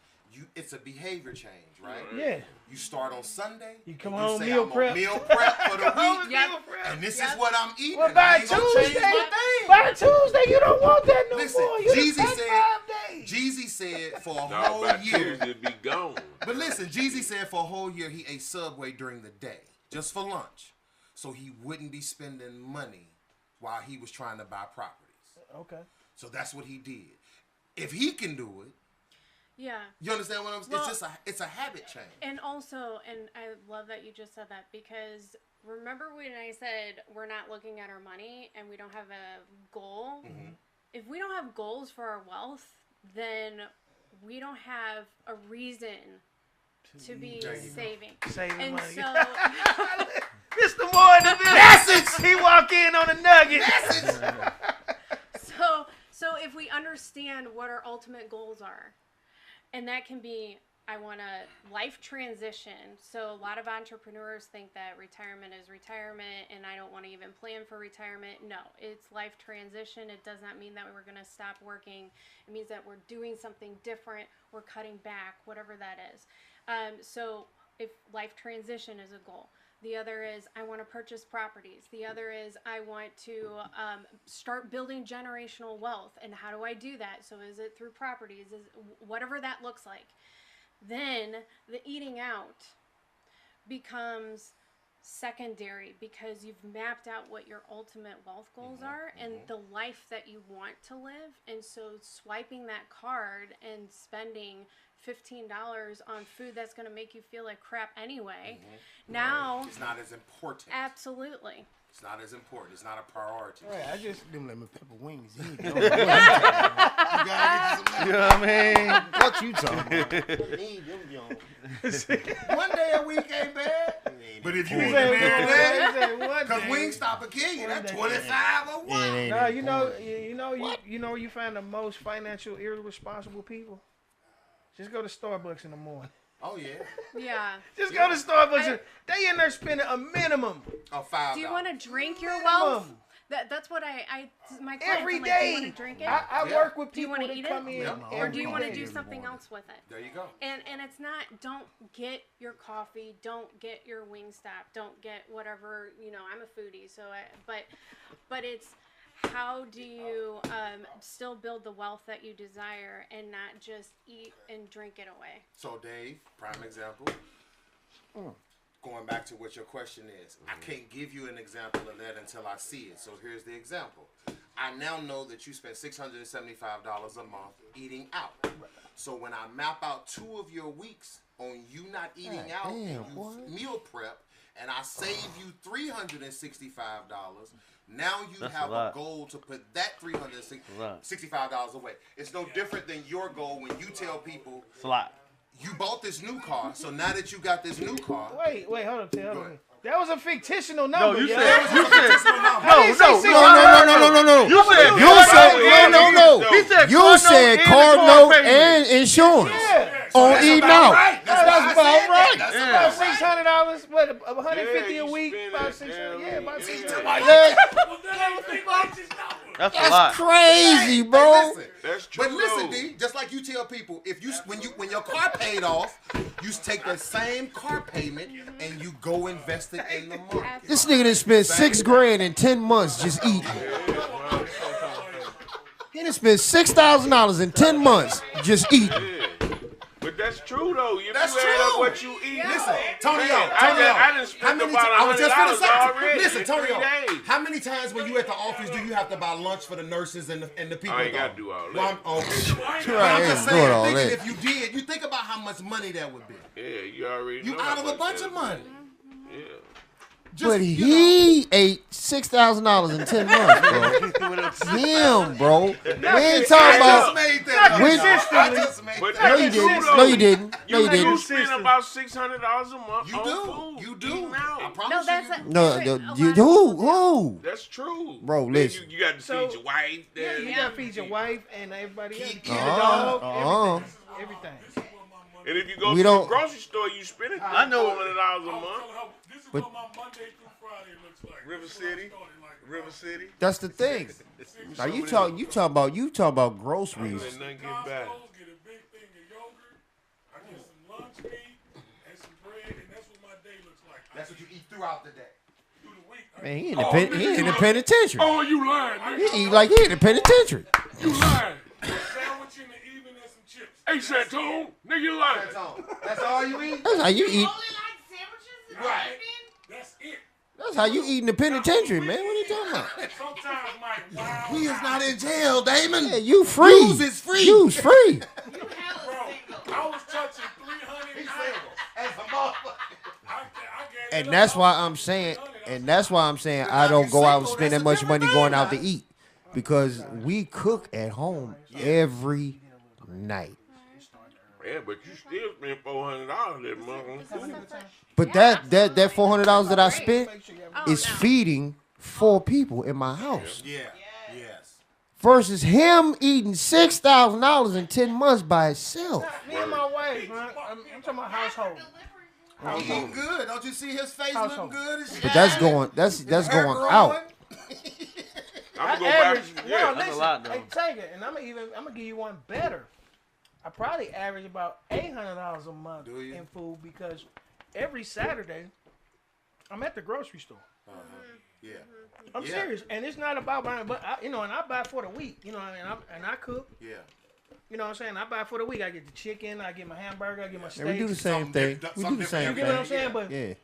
it's a behavior change, right? Yeah. You start on Sunday. You come and home, say, meal I'm prep. on meal prep for the week. Yep. And this Yep. is what I'm eating. Well, and I by ain't gonna change Tuesday, my thing. by Tuesday, you don't want that no Listen, more. You Jeezy done take said- 5 days. Jeezy said for a No, whole by year. Tuesday be gone. But listen, Jeezy said for a whole year he ate Subway during the day, just for lunch. So he wouldn't be spending money while he was trying to buy properties. Okay. So that's what he did. If he can do it, Yeah. you understand what I'm saying? Well- It's a habit change. And also, and I love that you just said that, because remember when I said we're not looking at our money and we don't have a goal? If we don't have goals for our wealth, then we don't have a reason to be saving. Saving And money. so, Mr. Moore in the building. He walk in on a nugget. so if we understand what our ultimate goals are, and that can be, I want a life transition. So a lot of entrepreneurs think that retirement is retirement and I don't want to even plan for retirement. No, it's life transition. It does not mean that we're going to stop working. It means that we're doing something different. We're cutting back, whatever that is. So if life transition is a goal. The other is I want to purchase properties. The other is I want to start building generational wealth. And how do I do that? So is it through properties? Is whatever that looks like. Then the eating out becomes secondary because you've mapped out what your ultimate wealth goals are and the life that you want to live. And so swiping that card and spending $15 on food that's going to make you feel like crap anyway. Now it's not as important. Absolutely. It's not as important. It's not a priority. Right, I just them lemon pepper wings. You You know what I mean? What you talking about? Need them, yo. One day a week ain't bad. But if you eat He them said every day, one because day. Wingstop will kill you. That's One 25 or what? No, you find the most financial irresponsible people. Just go to Starbucks in the morning. Oh, yeah. Yeah. Just go to Starbucks. They in there spending a minimum. Oh, $5. Do you want to drink your wealth? That's what my clients, Every I'm like, day. do you want to drink it? I work with Do you people wanna that eat come it? in. Yep. Or do you want to every do day. something else with it? There you go. And it's not, don't get your coffee, don't get your Wingstop, don't get whatever, I'm a foodie, so but it's how do you still build the wealth that you desire and not just eat and drink it away? So, Dave, prime example. Going back to what your question is, I can't give you an example of that until I see it. So here's the example. I now know that you spend $675 a month eating out. So when I map out 2 of your weeks on you not eating out and you meal prep, and I save you $365, now you That's have a a lot. goal to put that $365 away. It's no different than your goal when you tell people It's a lot. you bought this new car, so now that you got this new car, Wait, hold on, Go hold on. ahead. That was a fictional No, number. you yo. said. I didn't say No, $600. no. You said. You said no. He said You said car note and insurance Yeah. on eating out. That's about right. That's Yeah. About $600. What? $150 Yeah, a week. you About spend it, $600. yeah, Yeah, about yeah. $600. That's a That's lot. crazy, bro. Hey, listen. That's true. But listen, though. D, just like you tell people, if you when your car paid off, you take the same car payment and you go invest it in the market. This nigga done spent $6,000 in 10 months just eating. He done spent $6,000 in 10 months just eating. Yeah. But that's true though. If That's you add up true. what you eat, Listen, Tonyo, Man, I done spent about I was just gonna $100 say, already listen, in 3 Tonyo, days. how many times when you at the office do you have to buy lunch for the nurses and the people? I ain't though? gotta do all that. Well, I'm just Right, saying, doing all thinking that. if you did, you think about how much money that would be. Yeah, you already You know out how of a much bunch that of money. Yeah. Just, But you he ate $6,000 in 10 months, bro. Him, bro. We ain't talking I just about. made that. We- I just made But that. No, you that's true, didn't. though. No, you didn't. No, you You didn't. spend about $600 a month You on do. food. You do. eating out. I No, promise that's you. a, No, a you, lot of who? people do. Who? That's true. Bro, Then listen. You got to So- feed your wife. Yeah, Then you gotta feed your wife and everybody else. Keep The it dog, Uh-uh. everything. And if you go We to don't- the grocery store, you spend it. I know- $400 a month. This is But- what my Monday through Friday looks like. River This is what I City. started, like, River City. That's the thing. Now you talk about groceries. Let nothing get Costco's, back. get a big thing of yogurt. I get some lunch meat and some bread, and that's what my day looks like. That's what you eat throughout the day. Through the week. Man, he in the penitentiary. Oh, you lying, nigga. He eat like he in the penitentiary. You lying. A sandwich in the evening and some chips. Hey, Santone, nigga, you lying. That's all you eat? That's how you eat. Right. That's it. That's how you eat in the penitentiary, man. What are you talking about? Sometimes, Mike, wow. He is not in jail, Damon. Yeah, you free. Use is free. You's free. Bro, I was touching 300 As a motherfucker. And that's why I'm saying, I don't go out and spend that much money going out to eat, because we cook at home every night. Yeah, but you still spend $400 that month on food. But that $400 that I spent Oh, is no. feeding 4 people in my house. Yeah. Yes. Versus him eating $6,000 in 10 months by itself. Me and my wife, man. I'm talking about household. He eating good. Don't you see his face Household. looking good? His But that's shining, going that's hair going growing. out. I'm I gonna go back. average. Yeah. No, That's a listen. lot, though. Hey, take it, and I'm gonna give you one better. I probably average about $800 a month Do you? in food because every Saturday I'm at the grocery store. Yeah. I'm Yeah. serious, and it's not about buying, but and I buy for the week, and I cook. Yeah. You know what I'm saying? I buy for the week. I get the chicken, I get my hamburger, I get my steak. And we do the same thing. We do the same You get what I'm thing. saying? But Yeah.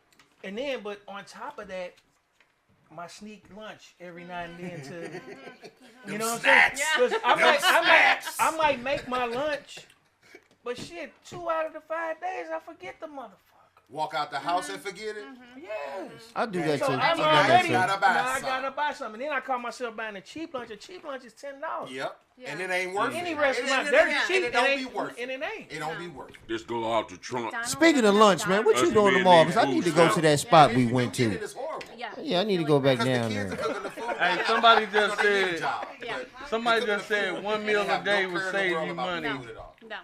And then, but on top of that, my sneak lunch every now and then to, you know what I'm saying? Snacks. 'Cause I might make my lunch, but shit, 2 out of the 5 days I forget the motherfucker. Walk out the house and forget it. Yes. I do that So too. I'm I do already, that gotta too. buy I some. gotta buy something. And then I call myself buying a cheap lunch. A cheap lunch is $10. Yep. Yeah. And it ain't worth Any it. restaurant, And they're it cheap. it don't be worth And it. it ain't. It don't be worth it. Just go out the trunk. McDonald's Speaking of doesn't lunch, have man, what you Us doing being tomorrow? these Because I need to fools go now. to that spot If we you do went get to. it, it's horrible. Yeah, I need to go back Because the down kids are there. cooking the food. Hey, somebody just They need a said. job. Yeah. But Somebody they cook just the said food one and meal they a have day no would care in the save world you about the money. food at all. No.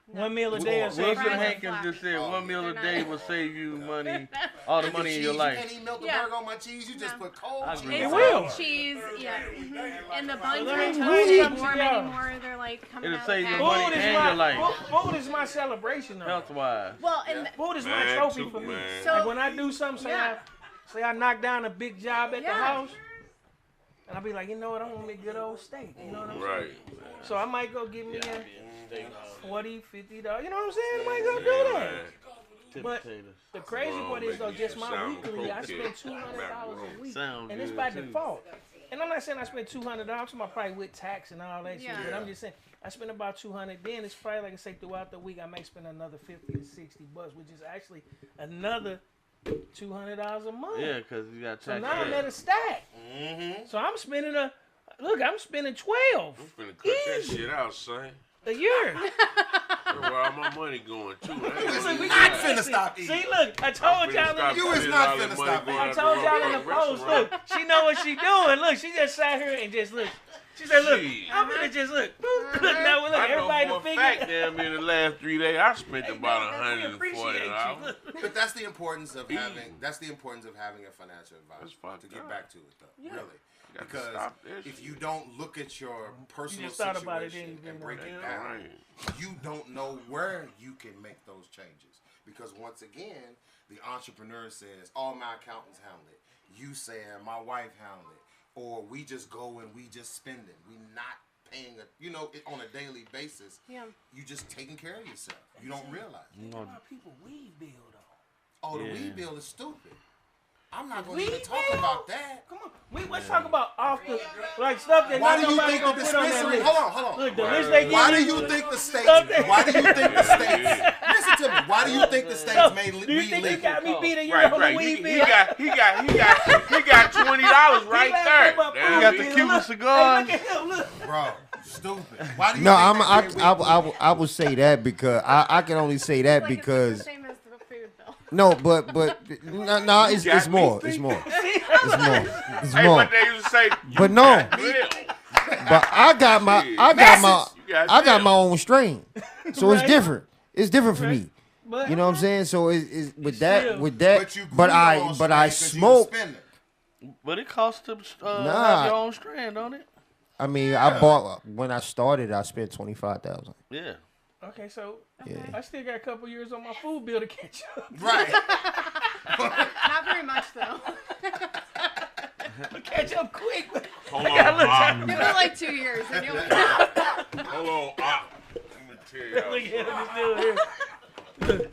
One meal a day will Wilson save Wilson you. Fries are Hankins flat. just said Oh, one meal a they're day not- will save you money, all the And money in cheese, your you life. can't even melt the Yeah. burger on my cheese. You just No. put cold I cheese. agree. It It's will. like cheese, yeah. And the buns Let are me totally tell you warm something. anymore. They're like coming It'll out save you packaged. money Food is and my your life. food is my celebration. Though. Health wise. Well, and Food is my Man, trophy too, for me. man. So- Like when I do something, say I knock down a big job at the Yeah. house, and I'll be like, you know what, I want me a good old steak. You know what I'm saying? Right. So I might go get me a $40, $50. You know what I'm saying? I might go do Yeah, that. man. But Potatoes. the crazy Wrong, part is making though, you just my sound weekly, I croquette. spend $200 a week, Sound and it's good, by too. default. And I'm not saying I spend $200. I'm talking about probably with tax and all that Yeah. shit. But I'm just saying I spend about $200. Then it's probably like I say throughout the week I may spend another $50 to $60, which is actually another $200 a month. Yeah, because you got So tax. now I'm that. at a stack. Mm-hmm. So I'm spending I'm spending 12 I'm finna cut that shit out, son. a year. Where all my money going to? Look, we not got- finna stop eating. See, look, I told y'all. You is not finna stop eating. I told y'all in the post. Look, she know what she doing. Look, she just sat here and just look. She said, "Look, Shit. I'm gonna just look. Look now, look, I know everybody for to a figure. fact, damn, in the last 3 days, I spent Hey, about man, we appreciate you. $140. Look. But that's the importance of Eating. having. That's the importance of having a financial advisor. That's fucked To get up. back to it, though, Yeah. really, Gotta because stop that if shit. you don't look at your personal just thought about it, situation didn't you? and break it Ain't down, right. you don't know where you can make those changes. Because once again, the entrepreneur says, "All my accountants handle it." You saying, "My wife handle it," or we just go and we just spend it. We not paying it on a daily basis. yeah. You just taking care of yourself. You don't realize. A lot of people weed bill though. Oh, the Yeah. weed bill is stupid. I'm not going to Weed even talk bill? about that. Come on, let's talk about off the like stuff that Why not do you nobody think the gonna put on that dispensary? list. Hold on. Look, the list they give Why do you. you think the states? Stop that. Why do you think the states? Listen to me. Why do you think the states So, made do you weed think you legal? got me beat a year Right, on right. the He weed bill? got $20 right got there. him up Damn, on got the the he- bill. Cuban Look, cigars. Hey, look at him, look. Bro, stupid. Why do you No, think I would say that because I can only say that Like it's because the same as the food bill. no, but no, it's got me more, it's thinking. more, it's Hey, more. but they used to say, But no, "Grill." but I got my Shit. I got got them. my own strain, so it's Right. different. It's different for me. But You know what I'm saying? So it's with Still. that But you but grew I your own but I strain 'cause you smoke. was spending. But it costs to Nah. have your own strand, don't it? I mean, I bought when I started. I spent 25,000. Yeah. okay, so Yeah. I still got a couple years on my food bill to catch up. Right. Not very much though. Catch up quick. Hold I gotta look on, Give it like 2 years and you'll hold on. Let me tell Look you. at this dude here.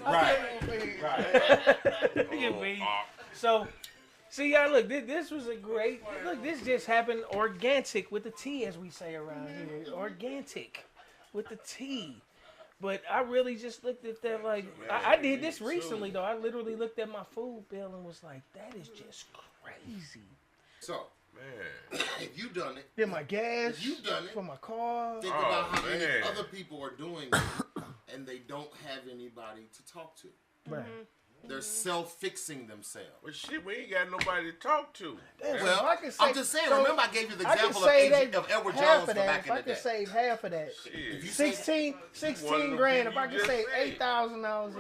Right. Look at me. So, see, y'all, look, this was a great, look, this just happened organic with the T, as we say around here. Organic with the T. But I really just looked at that like, I did this recently, though. I literally looked at my food bill and was like, that is just crazy. So, Man. if you done it, Then my gas If you done it, for my car. think Oh, about how many man. other people are doing it and they don't have anybody to talk to. Right. They're self-fixing themselves. But shit, we ain't got nobody to talk to. Damn, so Well, if I can I'm just saying, remember I gave you the I can example of, save Edward half Jones of from that. back If in I the can day. save half of that. Shit. If you say 16 grand. If I can you just save said. $8,000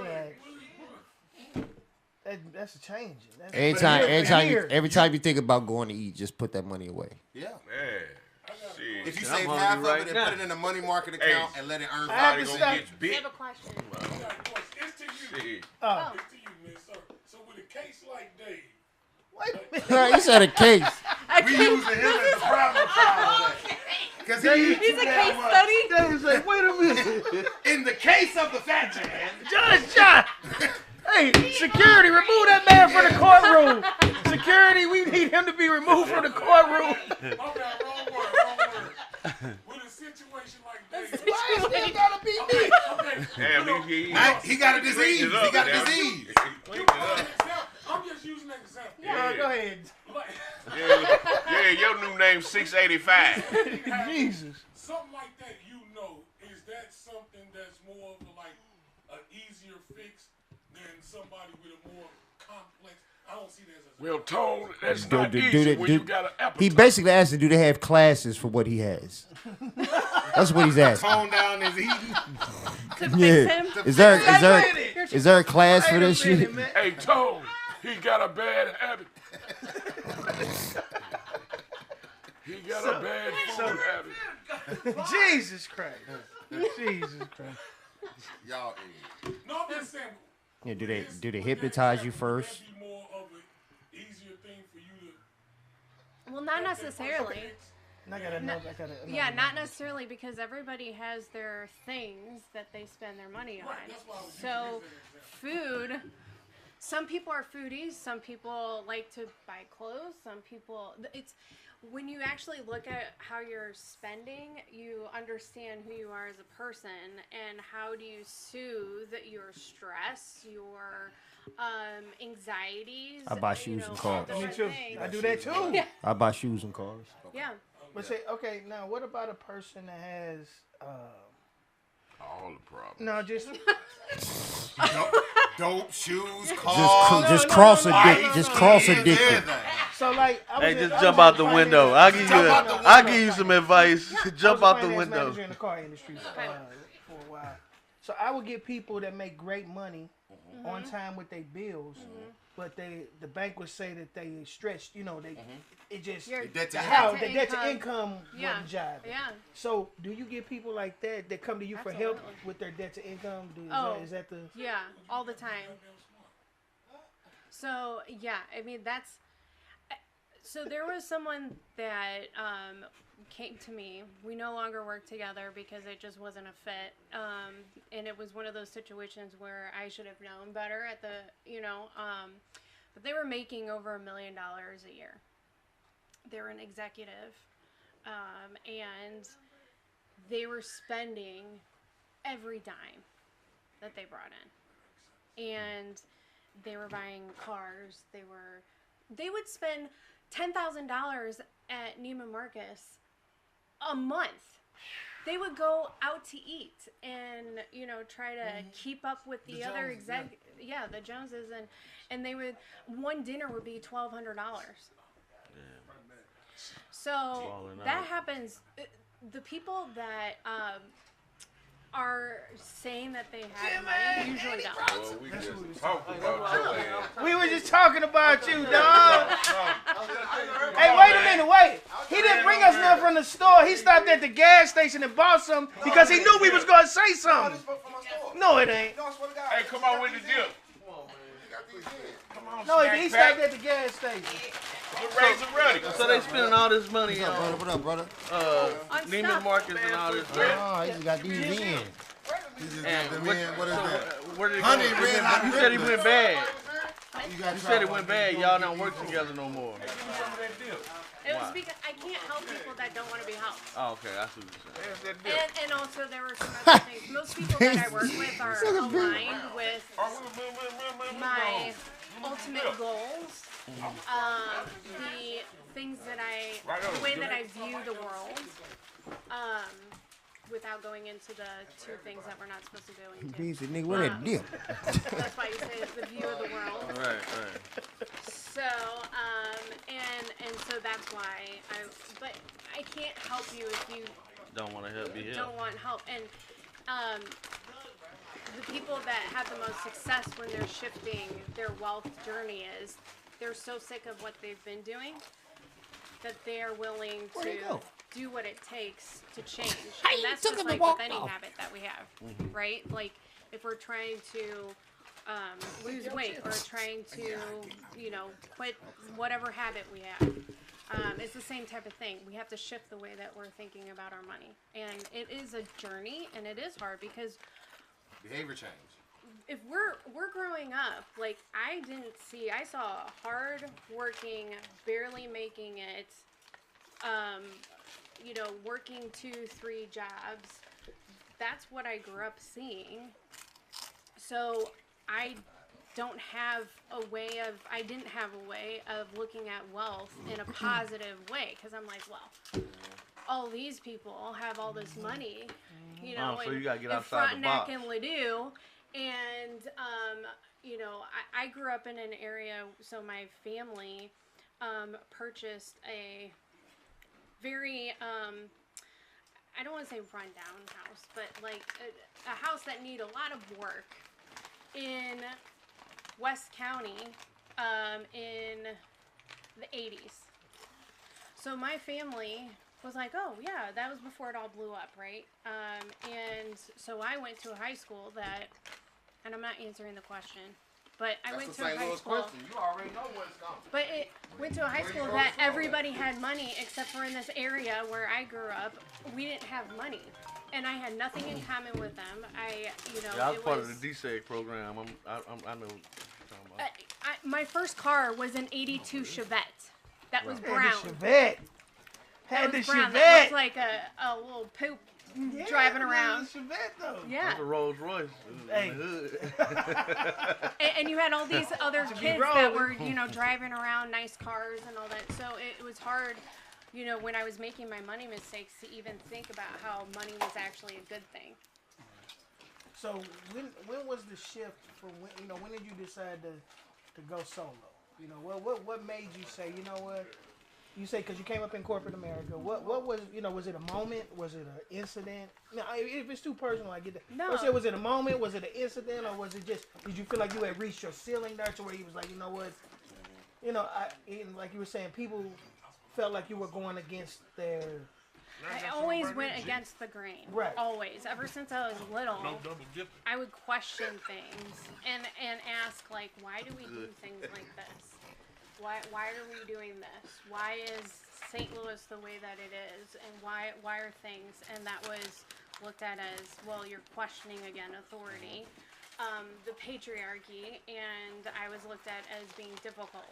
in that's a change. That's Every time you think about going to eat, just put that money away. Yeah. Man. Shit. If you I'm save hungry half of right it and now. put it in a money market Hey. account and let it earn I have value, to Gonna stop. get I bit. have a question. It's to you. Shit. Oh, It's to you, man, sir. So with a case like Dave, wait a minute. You said a case. we using him as the problem child. Because Because He's a case study. They was like, wait a minute. in the case of the fat man. Judge John. Hey, security, remove that man from the courtroom. Security, we need him to be removed from the courtroom. Okay, wrong word. With a situation like that. Why is still gotta be me? Okay. Damn, He got a disease. He got a disease. I'm just using an example. Yeah, go ahead. Yeah, your new name 685. Jesus. Something like that, is that something that's more of an easier fix than somebody with a more complex? I don't see that as Well, Tone, that's not easy when you got an appetite. He basically asked do they have classes for what he has? That's what he's asking. Tone down his eating. To fix Yeah. him. Is there a class for this shit? Hey, Tone, he got a bad habit. He got a bad food habit. Jesus Christ. Jesus Christ. Y'all No, I'm just saying. Yeah, do they hypnotize you first? Would that be more of an easier thing for you to? Well, not necessarily. I gotta know. Yeah, not necessarily, because everybody has their things that they spend their money on. So, food. Some people are foodies. Some people like to buy clothes. Some people. It's when you actually look at how you're spending, you understand who you are as a person and how do you soothe your stress, your anxieties. I buy shoes and cars. Me too. I do that too. Yeah. I buy shoes and cars. Yeah. But say, okay, now what about a person that has All the problems. no, just dope, shoes, cars. Just cross a dick. Just cross addicted. so like I was Hey, in- just I jump was out in the finance- window. I'll give you some advice. I Jump was a out the finance window. manager in the car industry for a while. So I would get people that make great money on time with their bills, but the bank would say that they stretched. It just Your debt to the debt to income Yeah. wasn't jiving. Yeah. So do you get people like that come to you for help Absolutely. with their debt to income? Is that the Yeah, all the time. So, yeah, I mean, so there was someone that came to me. We no longer work together because it just wasn't a fit. And it was one of those situations where I should have known better but they were making over $1 million a year. They were an executive, and they were spending every dime that they brought in. And they were buying cars. They would spend $10,000 at Neiman Marcus a month. They would go out to eat and try to keep up with the other the Joneses, and they would one dinner would be $1,200. So that happens. The people that are saying that they have money usually don't. Well, we just talked about your ass. We were just talking about you, dog. Hey, wait a minute, wait. He didn't bring us nothing from the store. He stopped at the gas station and bought some because he knew we was gonna say something. No, it ain't. Hey, come on with the dip. No, he stopped at the gas station. We're raising ready. So they spending all this money on What up, brother? Neiman stuff. Marcus and all this stuff. Oh, he just got these in. And what is that? Where did it Honey, go? red hot You said he went bad. You You said it went bad. Y'all don't work together no more. It was because I can't help people that don't want to be helped. Oh, okay. I see what you're saying. And also there were some other things. Most people that I work with are aligned with my ultimate goals, the things that the way that I view the world, without going into the two things that we're not supposed to go into. He said, nigga, what that dip? That's why you say it's the view of the world. Right. So, and so that's why but I can't help you if you Don't want to help me help. don't want help. And the people that have the most success when they're shifting their wealth journey is they're so sick of what they've been doing that they're willing to do what it takes to change. And that's just like with any habit that we have, right? Like if we're trying to lose weight or trying to, quit whatever habit we have. It's the same type of thing. We have to shift the way that we're thinking about our money. And it is a journey, and it is hard because Behavior change. if we're growing up, like I saw a hard working, barely making it, working 2-3 jobs. That's what I grew up seeing. So I didn't have a way of looking at wealth in a positive way, because I'm like, well, all these people have all this money, so you gotta get in outside the box. Frontenac and Ladue, and I grew up in an area, so my family purchased a very I don't want to say rundown house, but like a house that needed a lot of work in West County in the 80s. So my family was like, oh yeah, that was before it all blew up, right? And so I went to a high school that, and I'm not answering the question, but I went to a high school. Question. You already know what's coming. But it went to a high school that everybody had money, except for in this area where I grew up, we didn't have money. And I had nothing in common with them. I was part of the DSEG program. I know what you're talking about. My first car was an 82 Chevette. That was brown. Chevette. That Had the was brown. Chevette. That looked like a little poop Yeah, driving around. The Chevette though. Yeah. That's a Rolls Royce. Hey. In the hood. And you had all these other To be kids wrong. that were, driving around nice cars and all that. So it was hard, when I was making my money mistakes, to even think about how money was actually a good thing. So when was the shift from when did you decide to go solo? What made you say, you know what? You say because you came up in corporate America. What was was it a moment? Was it an incident? Now, if it's too personal, I get that. No. Or say, was it a moment? Was it an incident, or was it just? Did you feel like you had reached your ceiling there to where you was like, you know what? Like you were saying, people felt like you were going against their. I always went against the grain. Right. Always. Ever since I was little, No double dipping. I would question things and ask, like, why do we do things like this? Why are we doing this? Why is St. Louis the way that it is? And why are things? And that was looked at as, well, you're questioning, again, authority, the patriarchy, and I was looked at as being difficult.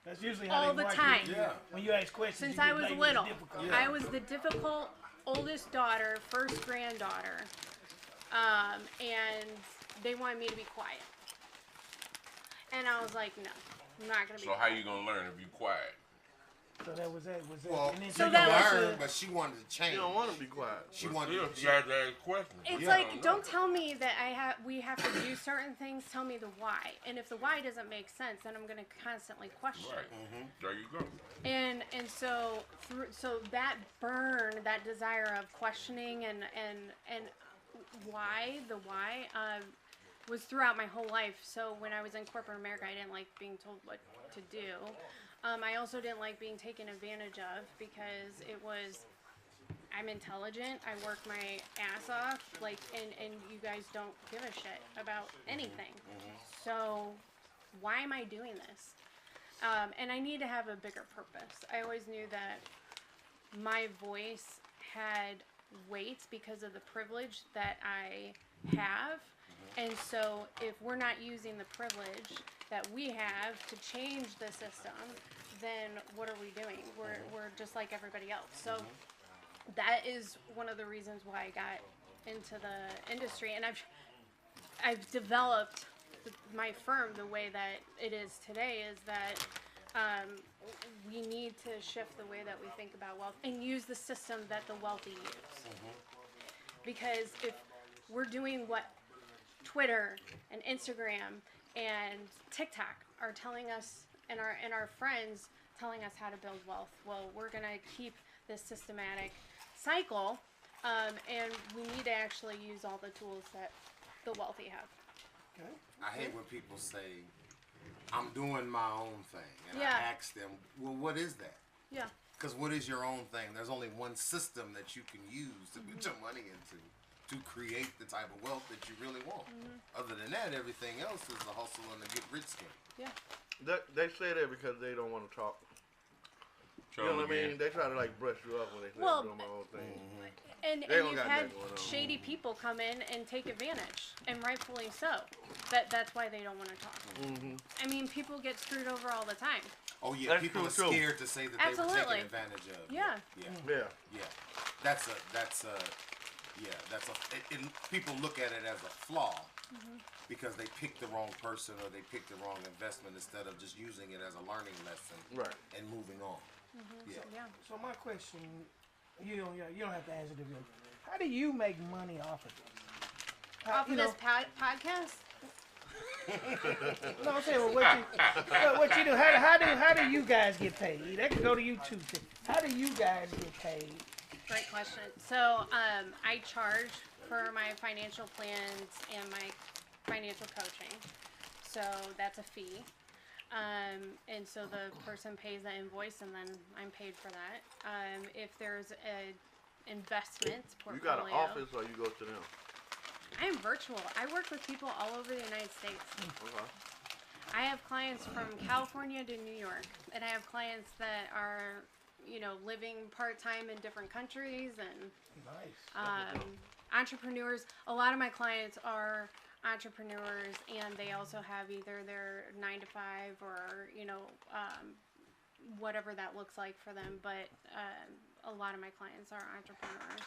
That's usually how All they the mark time. you. When you ask questions. Since you I get was labeled as little, difficult. I was the difficult oldest daughter, first granddaughter, and they wanted me to be quiet. And I was like, no, I'm not gonna be. So how you gonna learn if you quiet? So that was that. Well, And then so you that was learned, but she wanted to change. You don't want to be quiet. She wanted. You had to ask questions. It's Yeah. like, don't tell me that we have to do certain things. Tell me the why. And if the why doesn't make sense, then I'm gonna constantly question. Right. There you go. And so that burn, that desire of questioning and why was throughout my whole life. So when I was in corporate America, I didn't like being told what to do. I also didn't like being taken advantage of because I'm intelligent. I work my ass off, and you guys don't give a shit about anything. So why am I doing this? And I need to have a bigger purpose. I always knew that my voice had weight because of the privilege that I have. And so if we're not using the privilege that we have to change the system, then what are we doing? We're just like everybody else. So that is one of the reasons why I got into the industry. And I've developed my firm the way that it is today, is that we need to shift the way that we think about wealth and use the system that the wealthy use. Because if we're doing what Twitter and Instagram and TikTok are telling us, and our friends telling us how to build wealth, well, we're gonna keep this systematic cycle, and we need to actually use all the tools that the wealthy have. I hate when people say, I'm doing my own thing. And Yeah. I ask them, well, what is that? Yeah. Because what is your own thing? There's only one system that you can use to put your money into to create the type of wealth that you really want. Other than that, everything else is a hustle and a get rich scheme. Yeah. They say that because they don't want to talk. Show You know them what I mean? again. They try to like brush you off when they say Well, I'm doing my own thing. And They don't you've got had nothing going on. shady people come in and take advantage, and rightfully so. That's why they don't want to talk. I mean, people get screwed over all the time. Oh yeah, That's people are true, too. scared to say that they were Absolutely. taken advantage of. Yeah. Yeah. That's people look at it as a flaw because they picked the wrong person or they picked the wrong investment instead of just using it as a learning lesson and moving on. Yeah. So my question, you don't have to answer this. How do you make money off of this? Off of this podcast? No, I'm saying what you do. How do you guys get paid? That can go to you too. How do you guys get paid? Great question. So I charge for my financial plans and my financial coaching. So that's a fee. And so the person pays the invoice and then I'm paid for that. If there's a investment You portfolio. got an office or you go to them? I am virtual. I work with people all over the United States. Okay. I have clients from California to New York, and I have clients that are, living part-time in different countries and entrepreneurs. A lot of my clients are entrepreneurs, and they also have either their 9-to-5 or, whatever that looks like for them. But a lot of my clients are entrepreneurs.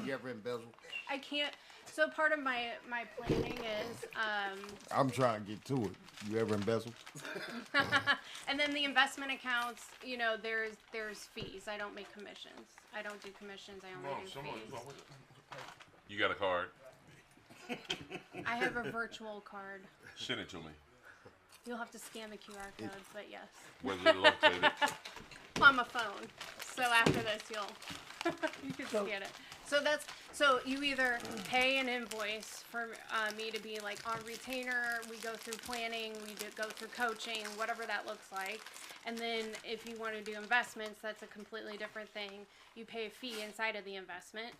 You ever embezzle? I can't. So part of my planning is, I'm trying to get to it. You ever embezzle? and then the investment accounts. There's fees. I don't make commissions. I don't do commissions. I only do fees. You got a card? I have a virtual card. Send it to me. You'll have to scan the QR code, but yes. Where's it located? On my phone. So after this, you can scan it. So you either pay an invoice for me to be like on retainer. We go through planning. We go through coaching, whatever that looks like. And then if you want to do investments, that's a completely different thing. You pay a fee inside of the investment.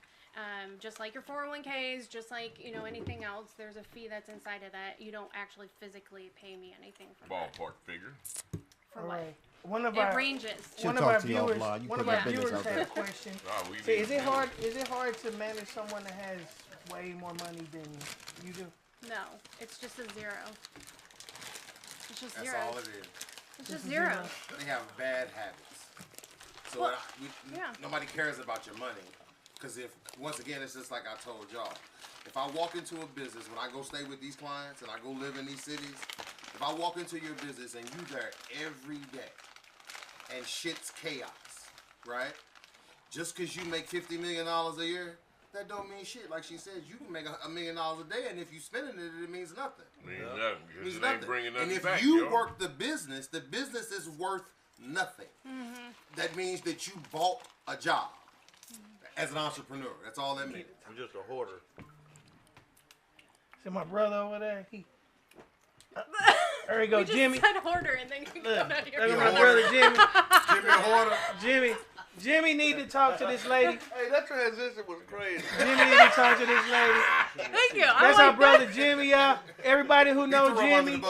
Just like your 401ks, just like, anything else, there's a fee that's inside of that. You don't actually physically pay me anything for that. Ballpark figure. For what? It ranges. One of our viewers had a question. Say, is it hard to manage someone that has way more money than you do? No, it's just a zero. It's just That's zero. all it is. It's just zero. They have bad habits. So Well, nobody cares about your money. Because once again, it's just like I told y'all. If I walk into a business, when I go stay with these clients and I go live in these cities, if I walk into your business and you there every day and shit's chaos, right? Just because you make $50 million a year, that don't mean shit. Like she says, you can make $1 million a day, and if you spending it, it means nothing. It means nothing. Ain't bringing nothing and if back, you work the business is worth nothing. That means that you bought a job as an entrepreneur. That's all that means. I'm just a hoarder. See my brother over there? There you go, We just Jimmy. said hoarder, and then you Look, come out here. look at my brother Jimmy. Jimmy Hoarder. Jimmy need to talk to this lady. Hey, that transition was crazy. Jimmy need to talk to this lady. Thank you. That's our brother Jimmy, y'all. Everybody who knows Jimmy,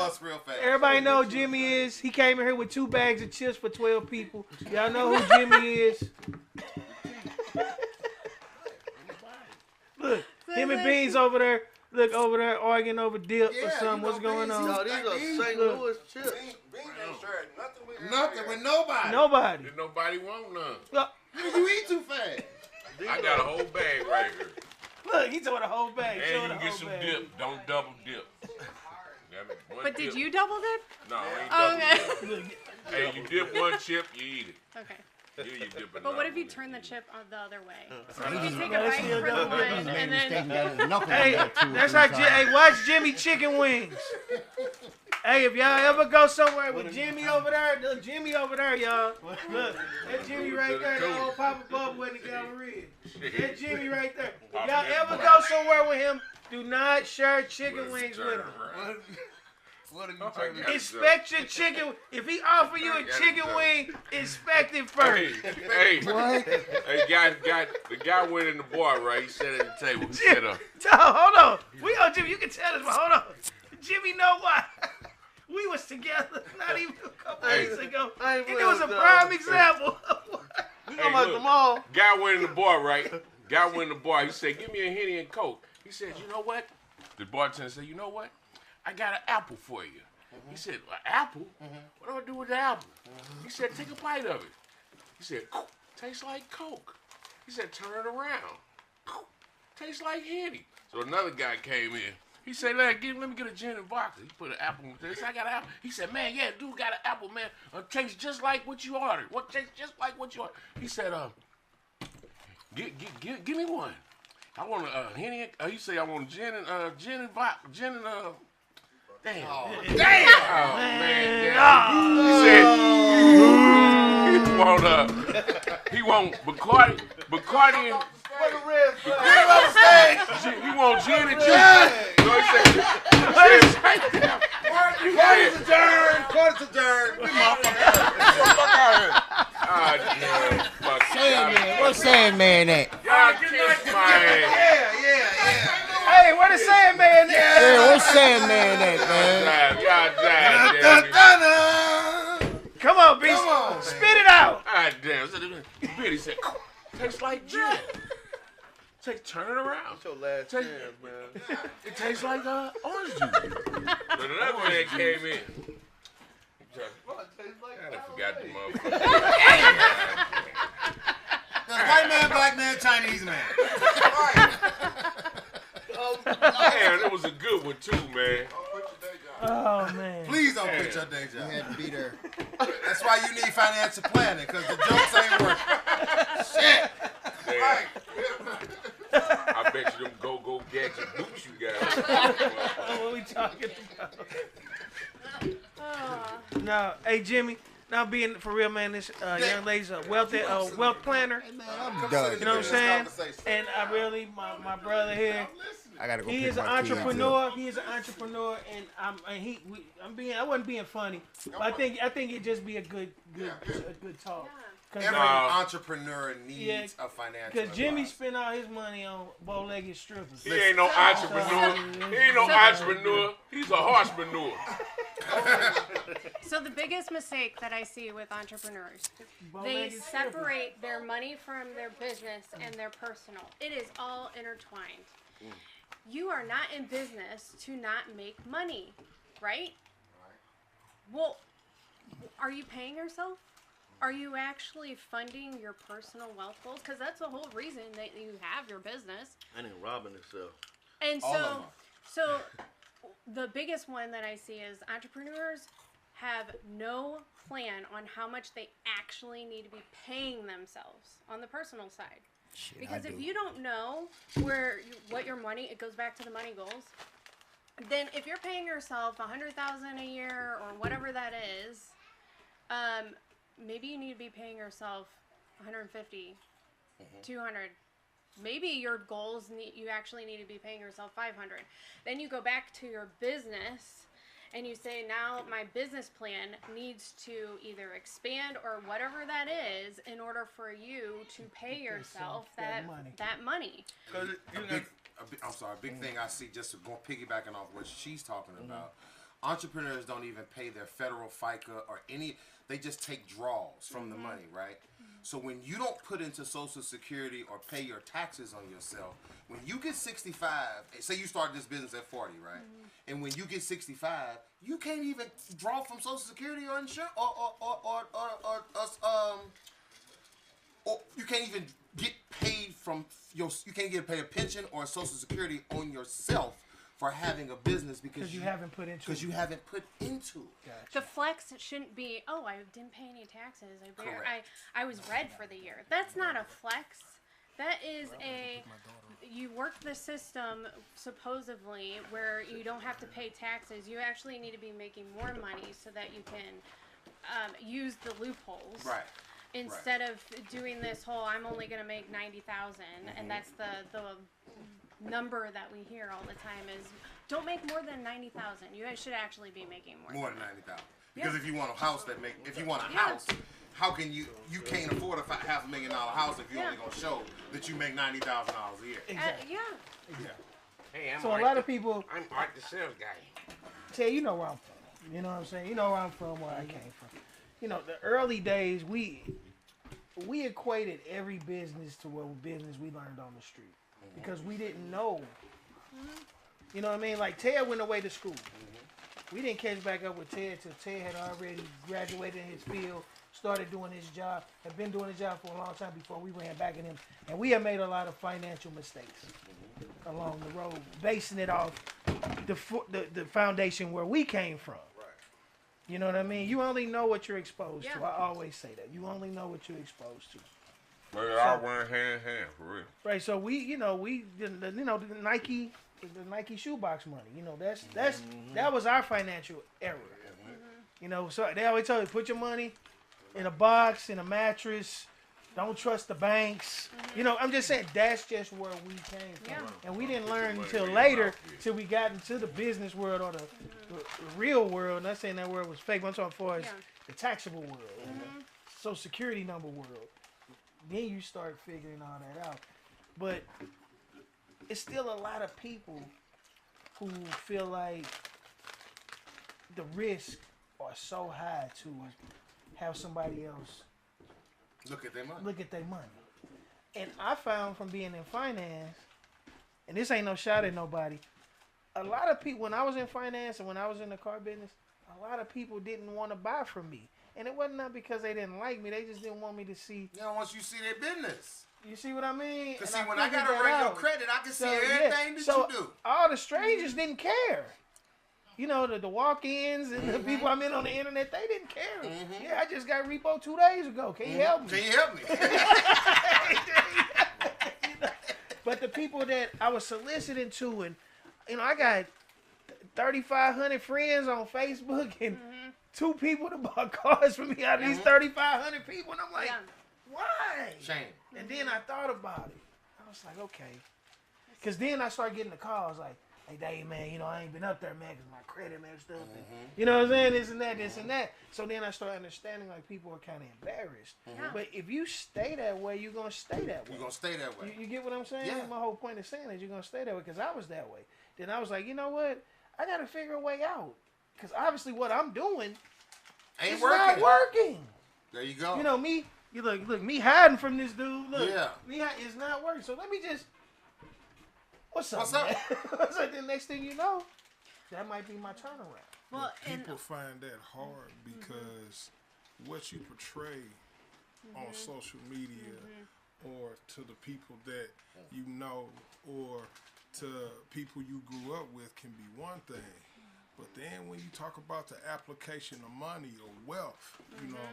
everybody know Jimmy is. He came in here with 2 bags of chips for 12 people. Y'all know who Jimmy is. Look, him and Beans over there. Look over there arguing over dip or something. What's going on? No, these are St. Louis chips. Beans ain't sharing nothing with nobody. Nobody. Did nobody want none? Look, You eat too fast. I got a whole bag right here. look, he took the whole bag. And you can get some dip. Don't double dip. But did you double dip? No, I ain't double Okay. dip. Hey, you dip one chip, you eat it. Okay. Here you dip But what if you turn the chip on the other way? So you can take a bite still for the double one, dip. and then Hey, that's how. Hey, watch Jimmy chicken wings. Hey, if y'all ever go somewhere with Jimmy over there, look, Jimmy over there, y'all. Look, that Jimmy right there, that old Papa Bubba in the gallery. That Jimmy right there. If y'all ever go somewhere with him, do not share chicken wings with him. What are you talking about? Inspect your chicken. If he offer you a chicken wing, inspect it first. Hey, the guy went in the bar, right? He sat at the table. He said, Hold on. Jimmy, you can tell us, but hold on. Jimmy know why. We was together not even a couple days ago. I ain't And it was a playing with prime y'all. example. You Hey, talking about look. the mall? Guy went in the bar, right? Guy went in the bar. He said, "Give me a Henny and Coke." He said, "You know what?" The bartender said, "You know what? I got an apple for you." He said, "An apple? What do I do with the apple?" He said, "Take a bite of it." He said, "Tastes like Coke." He said, "Turn it around. Tastes like Henny." So another guy came in. He said, let me get a gin and vodka. He put an apple in this. I got an apple. He said, "Man, yeah, dude got an apple, man. Tastes just like what you ordered. What tastes just like what you ordered." He said, give me one. I want a Henny. He said, "I want gin and vodka. Gin and damn. Oh, damn. Oh, man. Damn. He want Bacardi and he want gin and juice. So he said, Quarter's adjourned. What's Sandman at? Y'all kiss my ass. Hey, what is Sandman there? Yeah, what's Sandman at, man? Y'all damn. Come on, Beast. Spit it out. God damn. Billy said, "Tastes like gin." Turn it around. That's your last chance, man. It tastes like orange juice. So another man came in. I forgot the motherfucker. White man, black man, Chinese man. Damn, that was a good one too, man. Oh, man. Please don't quit your day job. You had to be there. That's why you need financial planning, because the jokes ain't working. Shit. Damn. I bet you them go gadget boots you got. What we talking about? No, hey, Jimmy. Now being for real, man, this young lady's a wealth planner. I'm done. You know what I'm saying? And I really, my brother here, I gotta go. he pick is an my kids up. entrepreneur. He is an entrepreneur, and I wasn't being funny, but I think it'd just be a good talk. Every entrepreneur needs a financial Because Jimmy advisor. spent all his money on bow-legged strippers. He ain't no entrepreneur. He ain't no entrepreneur. He's a horsepreneur. So the biggest mistake that I see with entrepreneurs, they separate their money from their business and their personal. It is all intertwined. You are not in business to not make money, right? Well, are you paying yourself? Are you actually funding your personal wealth goals? Because that's the whole reason that you have your business. I ain't robbing himself. And so the biggest one that I see is entrepreneurs have no plan on how much they actually need to be paying themselves on the personal side. Because if you don't know what your money, it goes back to the money goals. Then if you're paying yourself $100,000 a year or whatever that is, maybe you need to be paying yourself 150, 200. Maybe your goals you actually need to be paying yourself 500. Then you go back to your business and you say, now my business plan needs to either expand or whatever that is in order for you to pay yourself that money. A big thing I see, just piggybacking off what she's talking about, entrepreneurs don't even pay their federal FICA or any, they just take draws from the money, right? So when you don't put into Social Security or pay your taxes on yourself, when you get 65, say you start this business at 40, right? And when you get 65, you can't even draw from Social Security or insurance, or you can't even get paid from you can't get paid a pension or Social Security on yourself for having a business because you haven't put into it. you haven't put into it. Gotcha. The flex shouldn't be, oh, I didn't pay any taxes. I was red for the year. That's not a flex. That is you work the system supposedly where you don't have to pay taxes. You actually need to be making more money so that you can use the loopholes. Right. Instead of doing this whole, I'm only going to make 90,000, and that's the number that we hear all the time is don't make more than 90,000. You guys should actually be making more than 90,000. Because if you want a house house, how can you can't afford a $500,000 house if you're only gonna show that you make $90,000 a year. Exactly. Hey, So a lot of people I'm Art the sales guy. say, you know where I'm from. You know what I'm saying? You know where I'm from, where I came from. you know, the early days, we equated every business to what business we learned on the street because we didn't know. You know what I mean? Like Ted went away to school. We didn't catch back up with Ted till Ted had already graduated in his field, started doing his job, had been doing his job for a long time before we ran back at him. And we had made a lot of financial mistakes along the road, basing it off the foundation where we came from. You know what I mean? You only know what you're exposed to. I always say that. You only know what you're exposed to. But it all went hand in hand, for real. Right. So the Nike shoebox money. You know, that was our financial era. You know, so they always tell you put your money in a box, in a mattress. Don't trust the banks. You know, I'm just saying that's just where we came from, and we didn't learn until later, till we got into the business world or the real world. Not saying that world was fake, but I'm talking for the taxable world, the Social Security number world. Then you start figuring all that out, but it's still a lot of people who feel like the risks are so high to have somebody else look at their money. And I found from being in finance, and this ain't no shot at nobody, a lot of people, when I was in finance and when I was in the car business, a lot of people didn't want to buy from me. And it wasn't not because they didn't like me, they just didn't want me to see. They don't want you to see their business. You see what I mean? Because see, when I got to run your credit, I can see everything that you do. All the strangers didn't care. You know, the walk-ins and the people I met on the internet, they didn't care. Yeah, I just got repo 2 days ago. Can you help me? Can you help me? But the people that I was soliciting to, and, you know, I got 3,500 friends on Facebook and 2 people that bought cars for me out of these 3,500 people. And I'm like, why? Shame. And then I thought about it. I was like, okay. Because then I started getting the calls like, hey, Dave, man, you know, I ain't been up there, man, because my credit messed up. And, you know what I'm saying? This and that. So then I started understanding, like, people are kind of embarrassed. But if you stay that way, you're going to stay that way. You're going to stay that way. You get what I'm saying? Yeah. My whole point of saying is you're going to stay that way because I was that way. Then I was like, you know what? I got to figure a way out. Because obviously what I'm doing ain't not working. There you go. You know, me, you look, me hiding from this dude, look, it's not working. So let me just, what's up? What's up? The next thing you know, that might be my turnaround. Well, people find that hard because what you portray on social media or to the people that you know or to people you grew up with can be one thing. But then when you talk about the application of money or wealth, you know,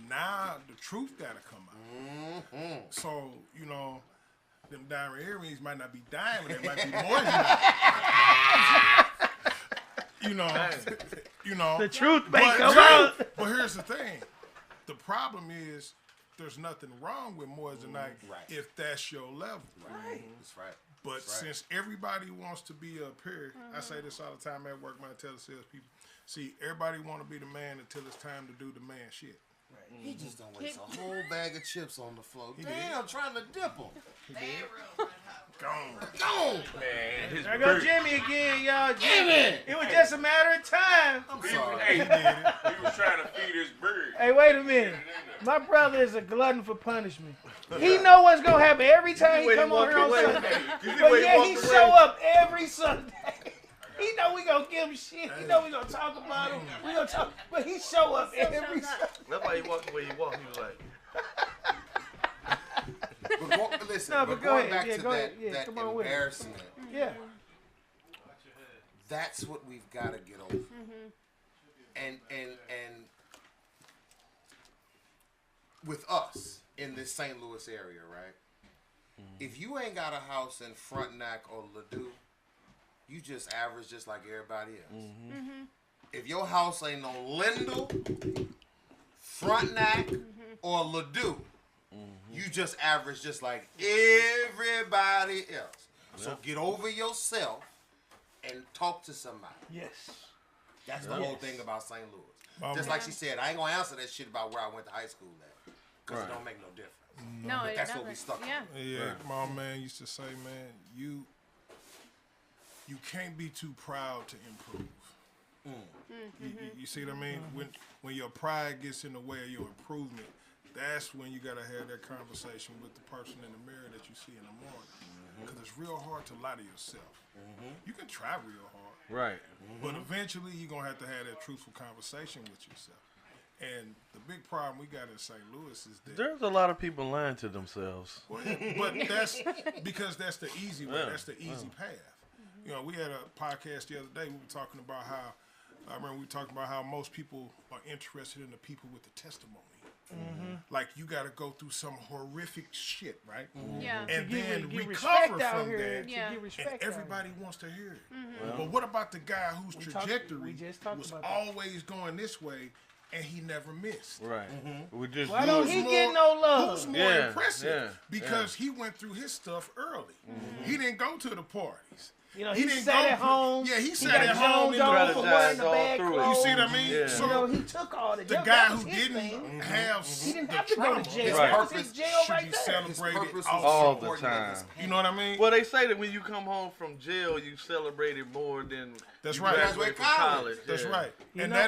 now the truth got to come out. So, you know, them diamond earrings might not be diamond, they might be more than that. You know. The truth may come out. But here's the thing. The problem is there's nothing wrong with more than that if that's your level. Right. That's right. But since everybody wants to be up here, I say this all the time at work when I tell the salespeople, see, everybody want to be the man until it's time to do the man shit. Right. He just don't waste a whole bag of chips on the floor. Damn, I'm trying to dip him. Gone. Man, There go Jimmy again, y'all. Jimmy! It was just a matter of time. I'm sorry. Hey, he was trying to feed his bird. Hey, wait a minute. My brother is a glutton for punishment. He know what's going to happen every time he come on here on Sunday. But yeah, he show up every Sunday. He know we gonna give him shit. He know we gonna talk about him. We gonna talk, but he show up every Sunday. That's why he walked the way he walked. He was like. But listen, No, but go going ahead. back to Go that, ahead. Yeah, that come on with it. embarrassment, Yeah. that's what we've got to get over. And with us in this St. Louis area, right? If you ain't got a house in Frontenac or Ladue, you just average just like everybody else. If your house ain't no Lindell, Frontenac, or Ladue, you just average just like everybody else. So get over yourself and talk to somebody. Yes. That's the whole thing about St. Louis. Just like she said, I ain't gonna answer that shit about where I went to high school at, because it don't make no difference. No, But it that's doesn't. what we stuck on. Yeah, my man used to say, man, you can't be too proud to improve. You see what I mean? When your pride gets in the way of your improvement, that's when you gotta have that conversation with the person in the mirror that you see in the morning. Because it's real hard to lie to yourself. You can try real hard, Right. but eventually you're gonna have to have that truthful conversation with yourself. And the big problem we got in St. Louis is that There's a lot of people lying to themselves. but that's because that's the easy way. Yeah. That's the easy path. You know, we had a podcast the other day. We were talking about how most people are interested in the people with the testimony. Like you got to go through some horrific shit, right? Yeah. And Get then respect recover out from here. that. To Yeah. get respect And out everybody wants to hear it. But what about the guy whose we trajectory just talked was about that. always going this way and he never missed? Right. We just Why don't do he it. get no love? Who's more Yeah, impressive? yeah, Because he went through his stuff early. He didn't go to the parties. You know, He he didn't sat go at for- home. yeah, he sat got at home zoned and off from wearing the all bad through it. clothes. You see what I mean? Yeah. So You know, he took all the the that guy was who his didn't thing. have He didn't the have to go trauma, to jail. his Right. That was purpose his jail should right be there. celebrated purpose was all the supporting time. his You know what I mean? Well, they say that when you come home from jail, you celebrate it more than That's you right. graduate from college. That's Yeah. right. And know?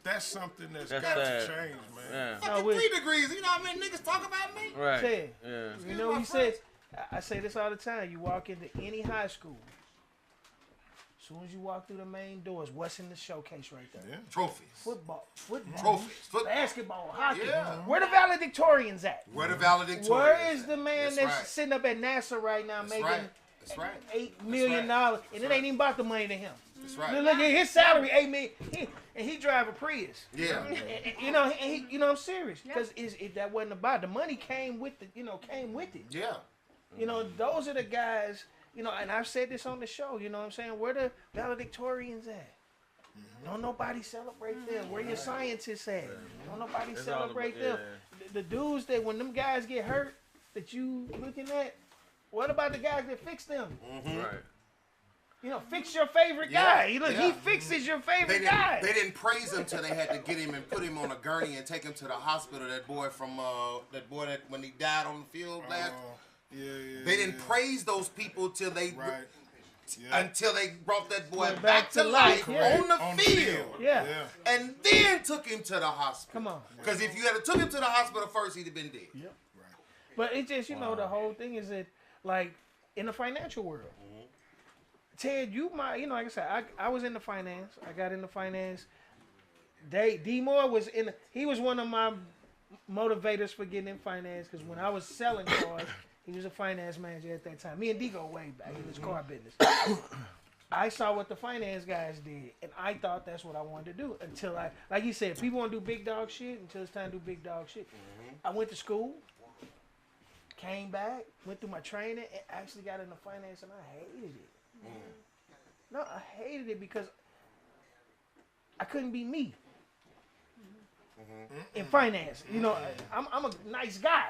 that's something that's That's got to sad. change, man. Yeah. Fucking we- 3 degrees. You know how many niggas talk about me? Right. Say, Yeah. you know, he says, I say this all the time. You walk into any high school, as soon as you walk through the main doors, what's in the showcase right there? Yeah. Trophies. Football, Trophies. basketball, hockey. Yeah. Where the valedictorians at? Where the valedictorians? Where is the man that's right. sitting up at NASA right now That's making right. That's right. $8 million, and it ain't even about the money to him. That's right. Look at his salary, $8 million, and he drive a Prius. Yeah. You know, I'm serious because that wasn't about the money came with it. Yeah. You know, those are the guys. You know, and I've said this on the show. You know what I'm saying? Where the valedictorians at? Don't nobody celebrate them. Where your scientists at? Don't nobody It's celebrate all them. The dudes that when them guys get hurt, that you looking at. What about the guys that fix them? Right. You know, fix your favorite Yeah, guy. Look, yeah. he fixes your They favorite guy. didn't praise him till they had to get him and put him on a gurney and take him to the hospital. That boy that when he died on the field last. They didn't praise those people till they until they brought that boy back to life on the field. Yeah. And then took him to the hospital. Come on. Because if you had took him to the hospital first, he'd have been dead. Yep. But it just, you know, the whole thing is that, like, in the financial world, Ted, like I said, I was in the finance. I got into finance. D Moore was he was one of my motivators for getting in finance because when I was selling cars, he was a finance manager at that time. Me and D go way back in his car business. I saw what the finance guys did, and I thought that's what I wanted to do until like you said, people want to do big dog shit until it's time to do big dog shit. I went to school, came back, went through my training, and actually got into finance, and I hated it. No, I hated it because I couldn't be me in finance. You know, I'm a nice guy,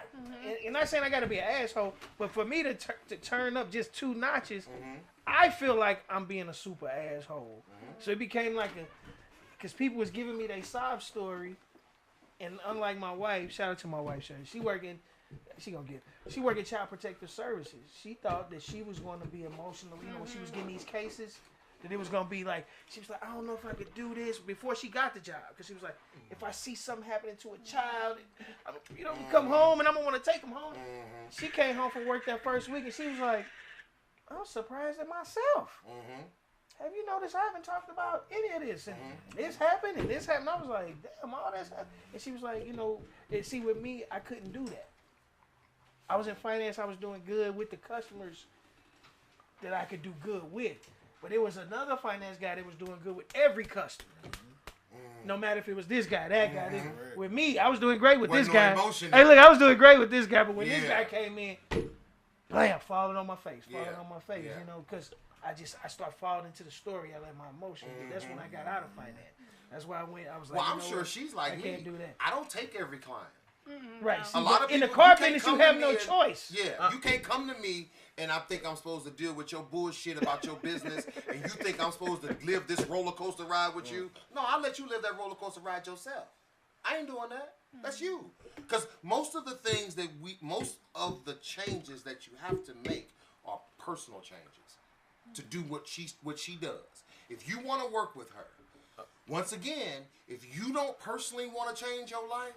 and not saying I got to be an asshole, but for me to turn up just 2 notches, I feel like I'm being a super asshole. So it became like because people was giving me their sob story, and unlike my wife, shout out to my wife, she working Child Protective Services. She thought that she was going to be emotional, you know, when she was getting these cases, that it was going to be like, she was like, I don't know if I could do this before she got the job. Because she was like, if I see something happening to a child, we come home and I'm going to want to take them home. She came home from work that first week and she was like, I'm surprised at myself. Have you noticed I haven't talked about any of this? And this happened and this happened. I was like, damn, all this happened. And she was like, you know, see, with me, I couldn't do that. I was in finance. I was doing good with the customers that I could do good with. But it was another finance guy that was doing good with every customer. No matter if it was this guy, that guy. This. With me, I was doing great with this guy. Hey, look, I was doing great with this guy. But when this guy came in, blam, falling on my face. You know, because I start falling into the story. I let my emotions. That's when I got out of finance. That's why I was like, well, I'm sure she's like me. Can't do that. I don't take every client. Right. See, a lot of people, in the car business, you have no choice. Yeah, you can't come to me and I think I'm supposed to deal with your bullshit about your business, and you think I'm supposed to live this roller coaster ride with you. No, I'll let you live that roller coaster ride yourself. I ain't doing that. That's you. Because most of the changes that you have to make are personal changes to do what she does. if you want to work with her, once again, if you don't personally want to change your life,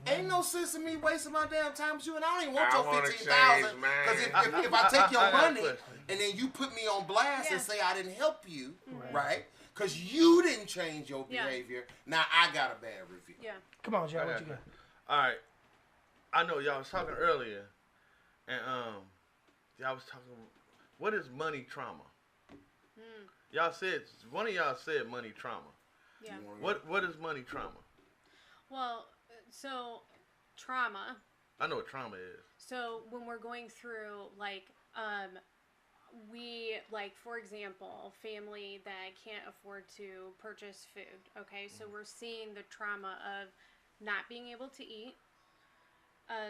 ain't no sense in me wasting my damn time with you, and I don't even want your 15,000. Because if I take your money and then you put me on blast and say I didn't help you, right? Because you didn't change your behavior, now I got a bad review. Yeah. Come on, Joe. What you got? All right. I know y'all was talking earlier, and y'all was talking. What is money trauma? Y'all said one of y'all said money trauma. Yeah. What is money trauma? Well, so trauma. I know what trauma is. So when we're going through we for example, family that can't afford to purchase food. Okay, so we're seeing the trauma of not being able to eat.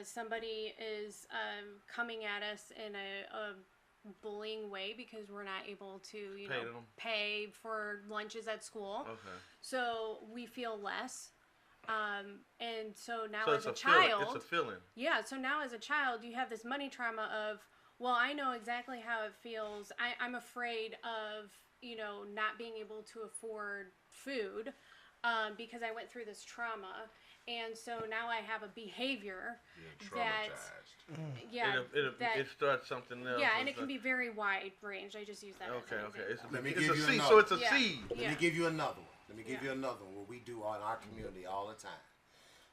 Somebody is coming at us in a bullying way because we're not able to, pay for lunches at school. Okay. So we feel less. And so now as a child, it's a feeling. Yeah. So now as a child, you have this money trauma of, well, I know exactly how it feels. I'm afraid of, not being able to afford food, because I went through this trauma. And so now I have a behavior that, it starts something else. Yeah, and it can be very wide range. I just use that. Okay, as an okay. Let me give you seed, another. so it's a seed. Let me give you another one. Let me give you another one. What we do in our community all the time.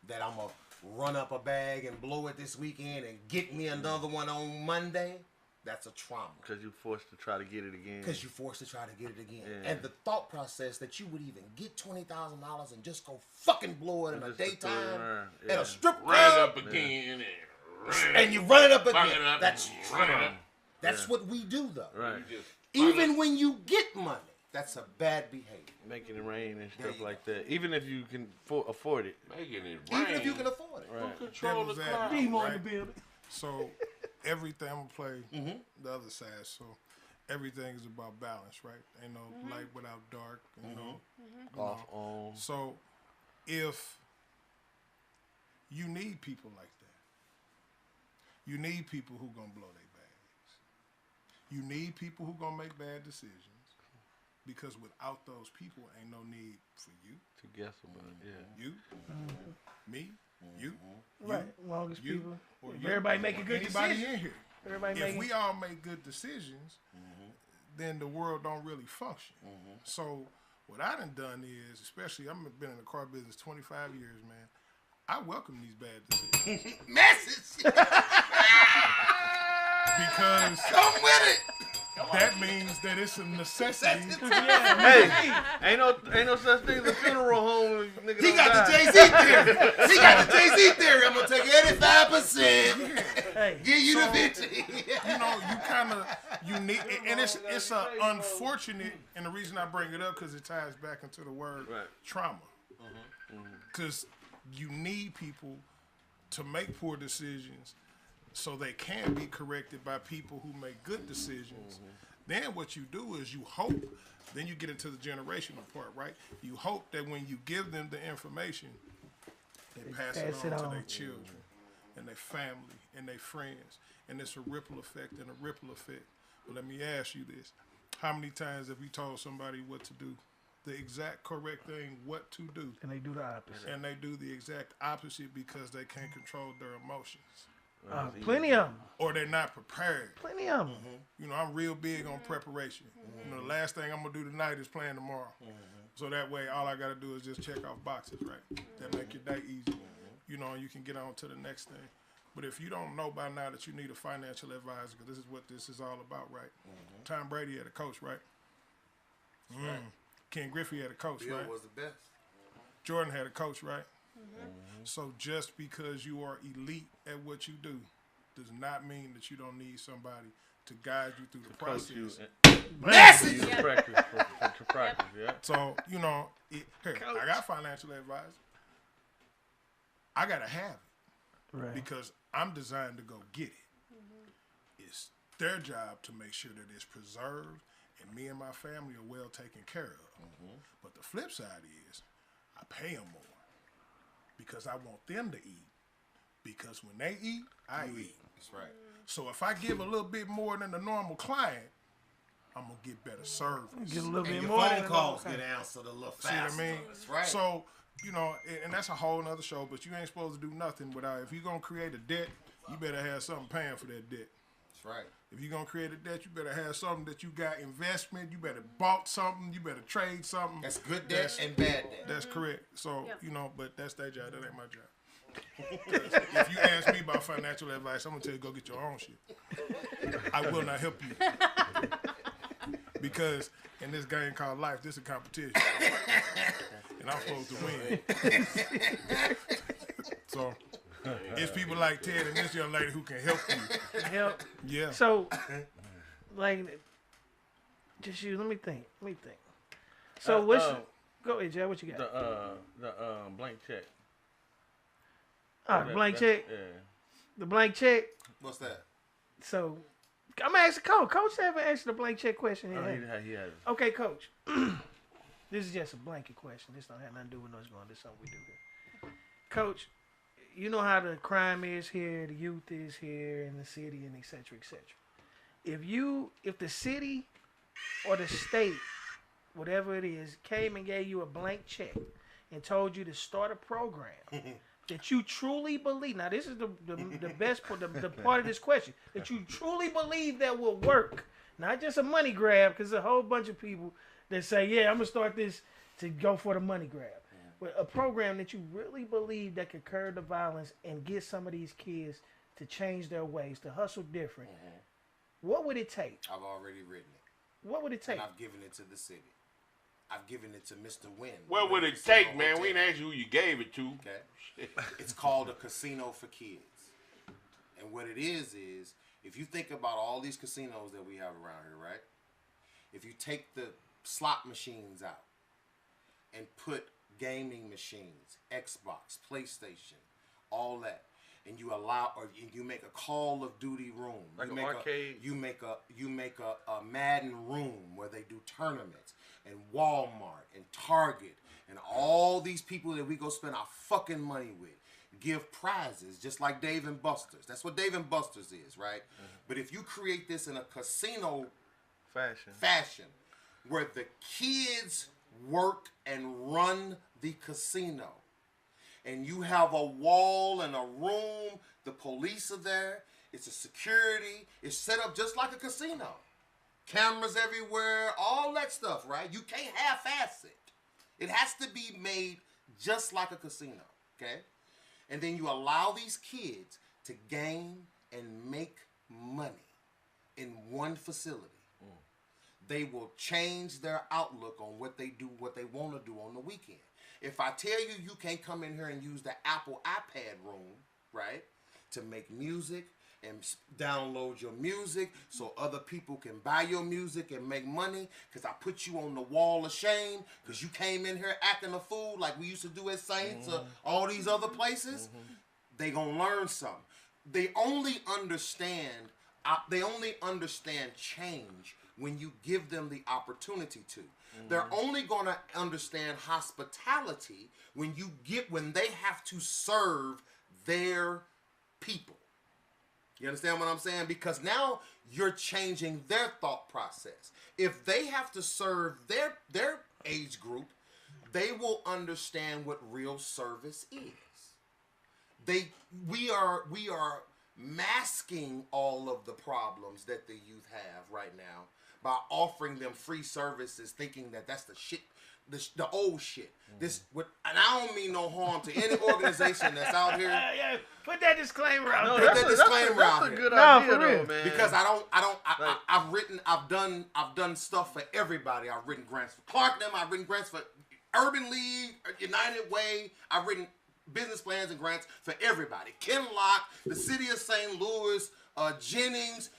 That I'm gonna run up a bag and blow it this weekend and get me another one on Monday. That's a trauma. Because you're forced to try to get it again. Because you're forced to try to get it again. Yeah. And the thought process that you would even get $20,000 and just go fucking blow it in a daytime at a strip club. Run it up again. And you run it up again. That's trauma. That's what we do, though. Right. Even when you get money, that's a bad behavior. Making it rain and stuff like that. Even if you can afford it. Making it rain. Even if you can afford it. Right. Who control the cloud? Team on the building. So everything I'm gonna play the other side. So everything is about balance, right? Ain't no light without dark. You know. Off on. So if you need people like that, you need people who gonna blow their bags. You need people who gonna make bad decisions. Because without those people, ain't no need for you. To guess about it, yeah. You, me, you. Right. Long as people. Or If everybody make a good anybody decision. in here. If we all make good decisions, then the world don't really function. So what I done is, especially I've been in the car business 25 years, man. I welcome these bad decisions. Message. Because come with it. That means that it's a necessity. Hey, ain't no such thing as a funeral home. Nigga He got the Jay-Z theory. He got the Jay-Z theory. I'm gonna take 85%. Hey, Give you the 50. You know, you need, and it's a unfortunate, and the reason I bring it up because it ties back into the word trauma. Because you need people to make poor decisions so they can be corrected by people who make good decisions. Then what you do is you hope, then you get into the generational part, right? You hope that when you give them the information, they pass it on to their children and their family and their friends. And it's a ripple effect and a ripple effect. But let me ask you this. How many times have you told somebody what to do? The exact correct thing, what to do. And they do the opposite. And they do the exact opposite because they can't control their emotions. Plenty of them. Or they're not prepared. Plenty of them. You know, I'm real big on preparation. You know, the last thing I'm going to do tonight is plan tomorrow. So that way, all I got to do is just check off boxes, right? That make your day easy. You know, you can get on to the next thing. But if you don't know by now that you need a financial advisor, because this is what this is all about, right? Tom Brady had a coach, right? Ken Griffey had a coach, Bill right? was the best. Jordan had a coach, right? So just because you are elite at what you do does not mean that you don't need somebody to guide you through the process. Message! To practice, yeah. So, you know, here, I got financial advice. I got to have it. Right. Because I'm designed to go get it. It's their job to make sure that it's preserved and me and my family are well taken care of. But the flip side is I pay them more because I want them to eat. Because when they eat, I eat. That's right. So if I give a little bit more than the normal client, I'm gonna get better service. Get a little And bit your more phone than calls okay. get answered a little See what I faster. mean? That's right. So, you know, and that's a whole nother show, but you ain't supposed to do nothing without, if you're going to create a debt, you better have something paying for that debt. That's right. If you're going to create a debt, you better have something that you got investment, you better bought something, you better trade something. That's good debt and bad debt. That's correct. So, Yep. you know, but that's their job. That ain't my job. 'Cause if you ask me about financial advice, I'm going to tell you, go get your own shit. I will not help you. Because in this game called life, this is a competition. And I'm supposed to win. So, it's people like Ted and this young lady who can help you. Help. Yeah. So, like, just you. Let me think. So, go ahead, Jay. What you got? The blank check. Blank check. Yeah. The blank check. What's that? So, I'm gonna ask the coach. Coach haven't answered the blank check question here. He has. Okay, coach. This is just a blanket question. This don't have nothing to do with what's going on. This is something we do here. Coach, you know how the crime is here, the youth is here in the city, and et cetera, et cetera. If the city or the state, whatever it is, came and gave you a blank check and told you to start a program that you truly believe, now this is the best part, the part of this question, that you truly believe that will work, not just a money grab, because a whole bunch of people that say, yeah, I'm going to start this to go for the money grab. But a program that you really believe that could curb the violence and get some of these kids to change their ways, to hustle different. What would it take? I've already written it. What would it take? And I've given it to the city. I've given it to Mr. Wynn. What would it take, man? We didn't ask you who you gave it to. Okay. It's called a casino for kids. And what it is if you think about all these casinos that we have around here, right? If you take the slot machines out and put gaming machines, Xbox, PlayStation, all that, and you allow, or you make a Call of Duty room, Like you an make arcade. you make a Madden room where they do tournaments, and Walmart and Target and all these people that we go spend our fucking money with give prizes, just like Dave and Buster's. That's what Dave and Buster's is, right? But if you create this in a casino fashion where the kids work and run the casino, and you have a wall and a room, the police are there, it's a security, it's set up just like a casino. Cameras everywhere, all that stuff, right? You can't half-ass it. It has to be made just like a casino, okay? And then you allow these kids to game and make money in one facility. They will change their outlook on what they do, what they want to do on the weekend. If I tell you you can't come in here and use the Apple iPad room, right, to make music and download your music so other people can buy your music and make money, because I put you on the wall of shame because you came in here acting a fool like we used to do at Saints or all these other places, they gonna learn something. They only understand change when you give them the opportunity to. They're only going to understand hospitality when they have to serve their people. You understand what I'm saying? Because now you're changing their thought process. If they have to serve their age group, they will understand what real service is. We are masking all of the problems that the youth have right now by offering them free services, thinking that that's the shit, the old shit. And I don't mean no harm to any organization that's out here. Yeah, put that disclaimer out No, there. that's a good No, idea, for real. though, man. Because I've done stuff for everybody. I've written grants for Clarkdom. I've written grants for Urban League, United Way. I've written business plans and grants for everybody. Kinlock, the city of St. Louis, Jennings,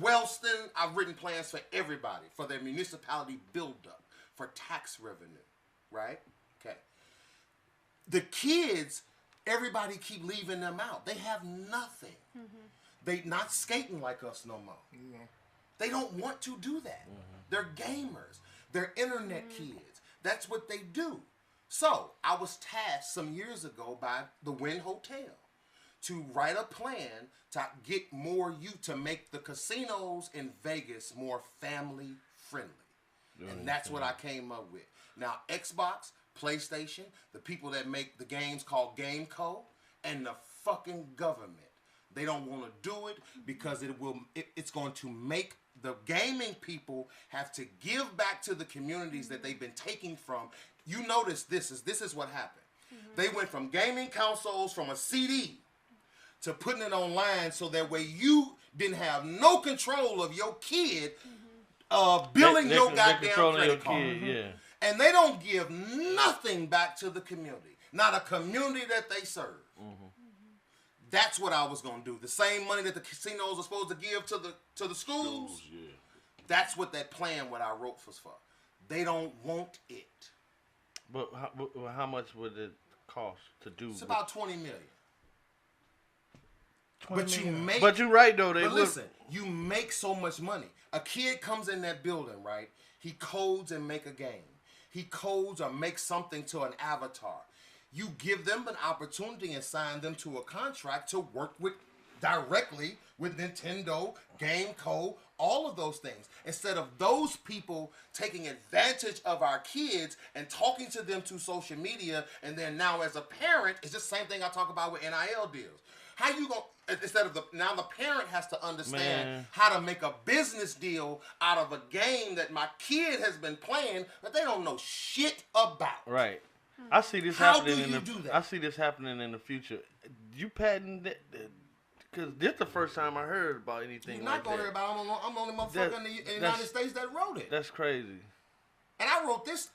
Wellston. I've written plans for everybody, for their municipality buildup, for tax revenue, right? Okay. The kids, everybody keep leaving them out. They have nothing. They not skating like us no more. They don't want to do that. They're gamers. They're internet kids. That's what they do. So I was tasked some years ago by the Wynn Hotel to write a plan to get more youth, to make the casinos in Vegas more family friendly. And that's what I came up with. Now, Xbox, PlayStation, the people that make the games called GameCo, and the fucking government. They don't want to do it because it's going to make the gaming people have to give back to the communities that they've been taking from. You notice this is what happened. They went from gaming consoles from a CD to putting it online so that way you didn't have no control of your kid billing your goddamn credit card. And they don't give nothing back to the community. Not a community that they serve. That's what I was gonna do. The same money that the casinos are supposed to give to the schools. That's what that plan what I wrote was for. They don't want it. But how much would it cost to do? It's about 20 million. But you're right though. Listen, you make so much money. A kid comes in that building, right? He codes and make a game. He codes or makes something to an avatar. You give them an opportunity and sign them to a contract to work directly with Nintendo, GameCo, all of those things. Instead of those people taking advantage of our kids and talking to them through social media, and then now as a parent, it's the same thing I talk about with NIL deals. How you gonna, instead of now the parent has to understand how to make a business deal out of a game that my kid has been playing that they don't know shit about. Right. I see this happening I see this happening in the future. You patent that because this is the first time I heard about anything like that. You're not gonna hear about it. I'm the only motherfucker in the United States that wrote it. That's crazy. And I wrote this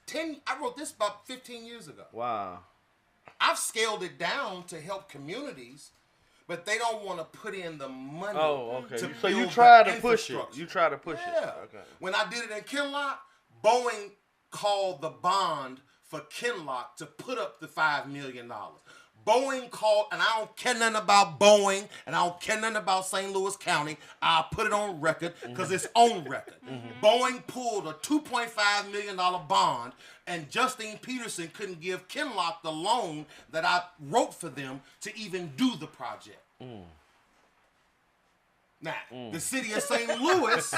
about 15 years ago. Wow. I've scaled it down to help communities, but they don't want to put in the money. Oh, okay. To so you build try the to push it. infrastructure. You try to push Yeah. it. Okay. When I did it in Kinlock, Boeing called the bond for Kinlock to put up the $5 million. Boeing called, and I don't care nothing about Boeing, and I don't care nothing about St. Louis County. I'll put it on record because it's on record. Boeing pulled a $2.5 million bond, and Justine Peterson couldn't give Kinlock the loan that I wrote for them to even do the project. Now, the city of St. Louis,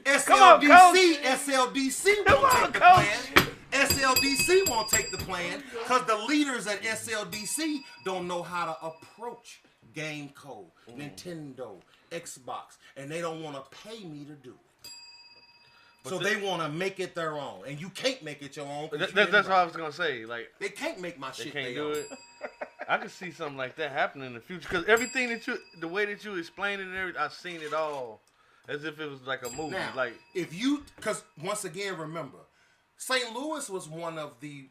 SLDC won't take the plan. SLDC won't take the plan because the leaders at SLDC don't know how to approach GameCo, Nintendo, Xbox, and they don't want to pay me to do it. So they want to make it their own, and you can't make it your own. That's what I was gonna say. Like they can't make my shit. They can't do it. I can see something like that happening in the future because everything the way that you explain it and everything, I've seen it all as if it was like a movie. Now, like because once again, remember, St. Louis was one of the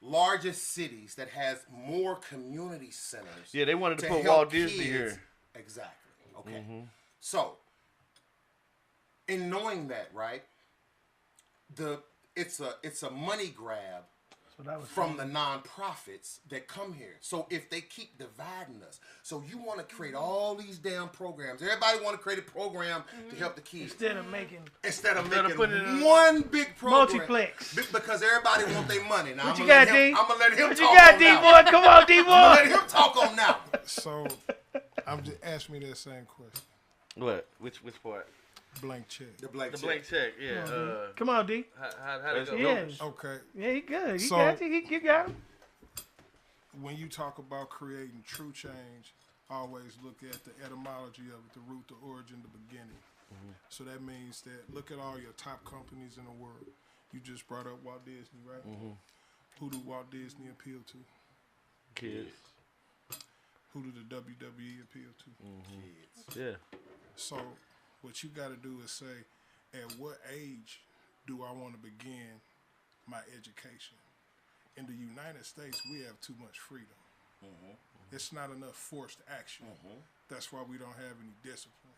largest cities that has more community centers. Yeah, they wanted to put Walt Disney here. Exactly. Okay. So, in knowing that, right, it's a money grab from the nonprofits that come here. So if they keep dividing us, so you want to create all these damn programs. Everybody want to create a program to help the kids. Instead of making one big program. Multiplex. Because everybody want their money. Now, what you got, D? I'm going to let him what talk you got, on D-boy? Come on, D-boy. I'm going to let him talk on now. So, I'm just asking me that same question. What? Which part? Blank check. The blank check, yeah. Come on, D. How it go? Yes. Okay. Yeah, he good. He got you. He got him. When you talk about creating true change, always look at the etymology of it, the root, the origin, the beginning. So that means that look at all your top companies in the world. You just brought up Walt Disney, right? Who do Walt Disney appeal to? Kids. Who do the WWE appeal to? Kids. Yeah. So what you got to do is say, at what age do I want to begin my education? In the United States, we have too much freedom. It's not enough forced action. That's why we don't have any discipline.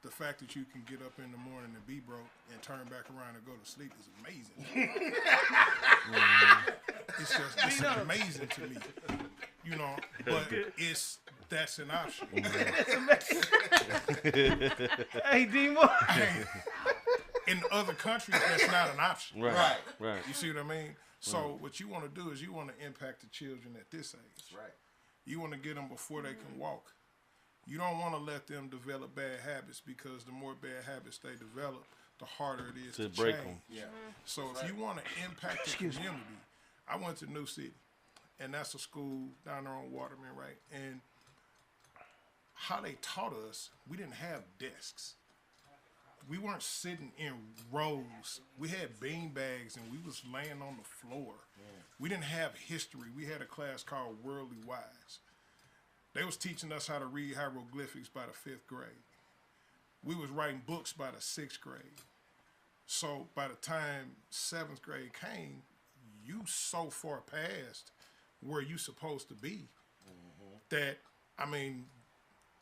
The fact that you can get up in the morning and be broke and turn back around and go to sleep is amazing. It's amazing to me. You know, but that's an option. Hey, D-Boy. In other countries, that's not an option. Right. You see what I mean? So what you want to do is you want to impact the children at this age. Right. You want to get them before they can walk. You don't want to let them develop bad habits because the more bad habits they develop, the harder it is to break change. them. Yeah. So if you want to impact the community, I went to New City, and that's a school down there on Waterman, right? And how they taught us, we didn't have desks. We weren't sitting in rows. We had bean bags, and we was laying on the floor. We didn't have history. We had a class called Worldly Wise. They was teaching us how to read hieroglyphics by the 5th grade. We was writing books by the 6th grade. So by the time 7th grade came, you so far past where you supposed to be that, I mean,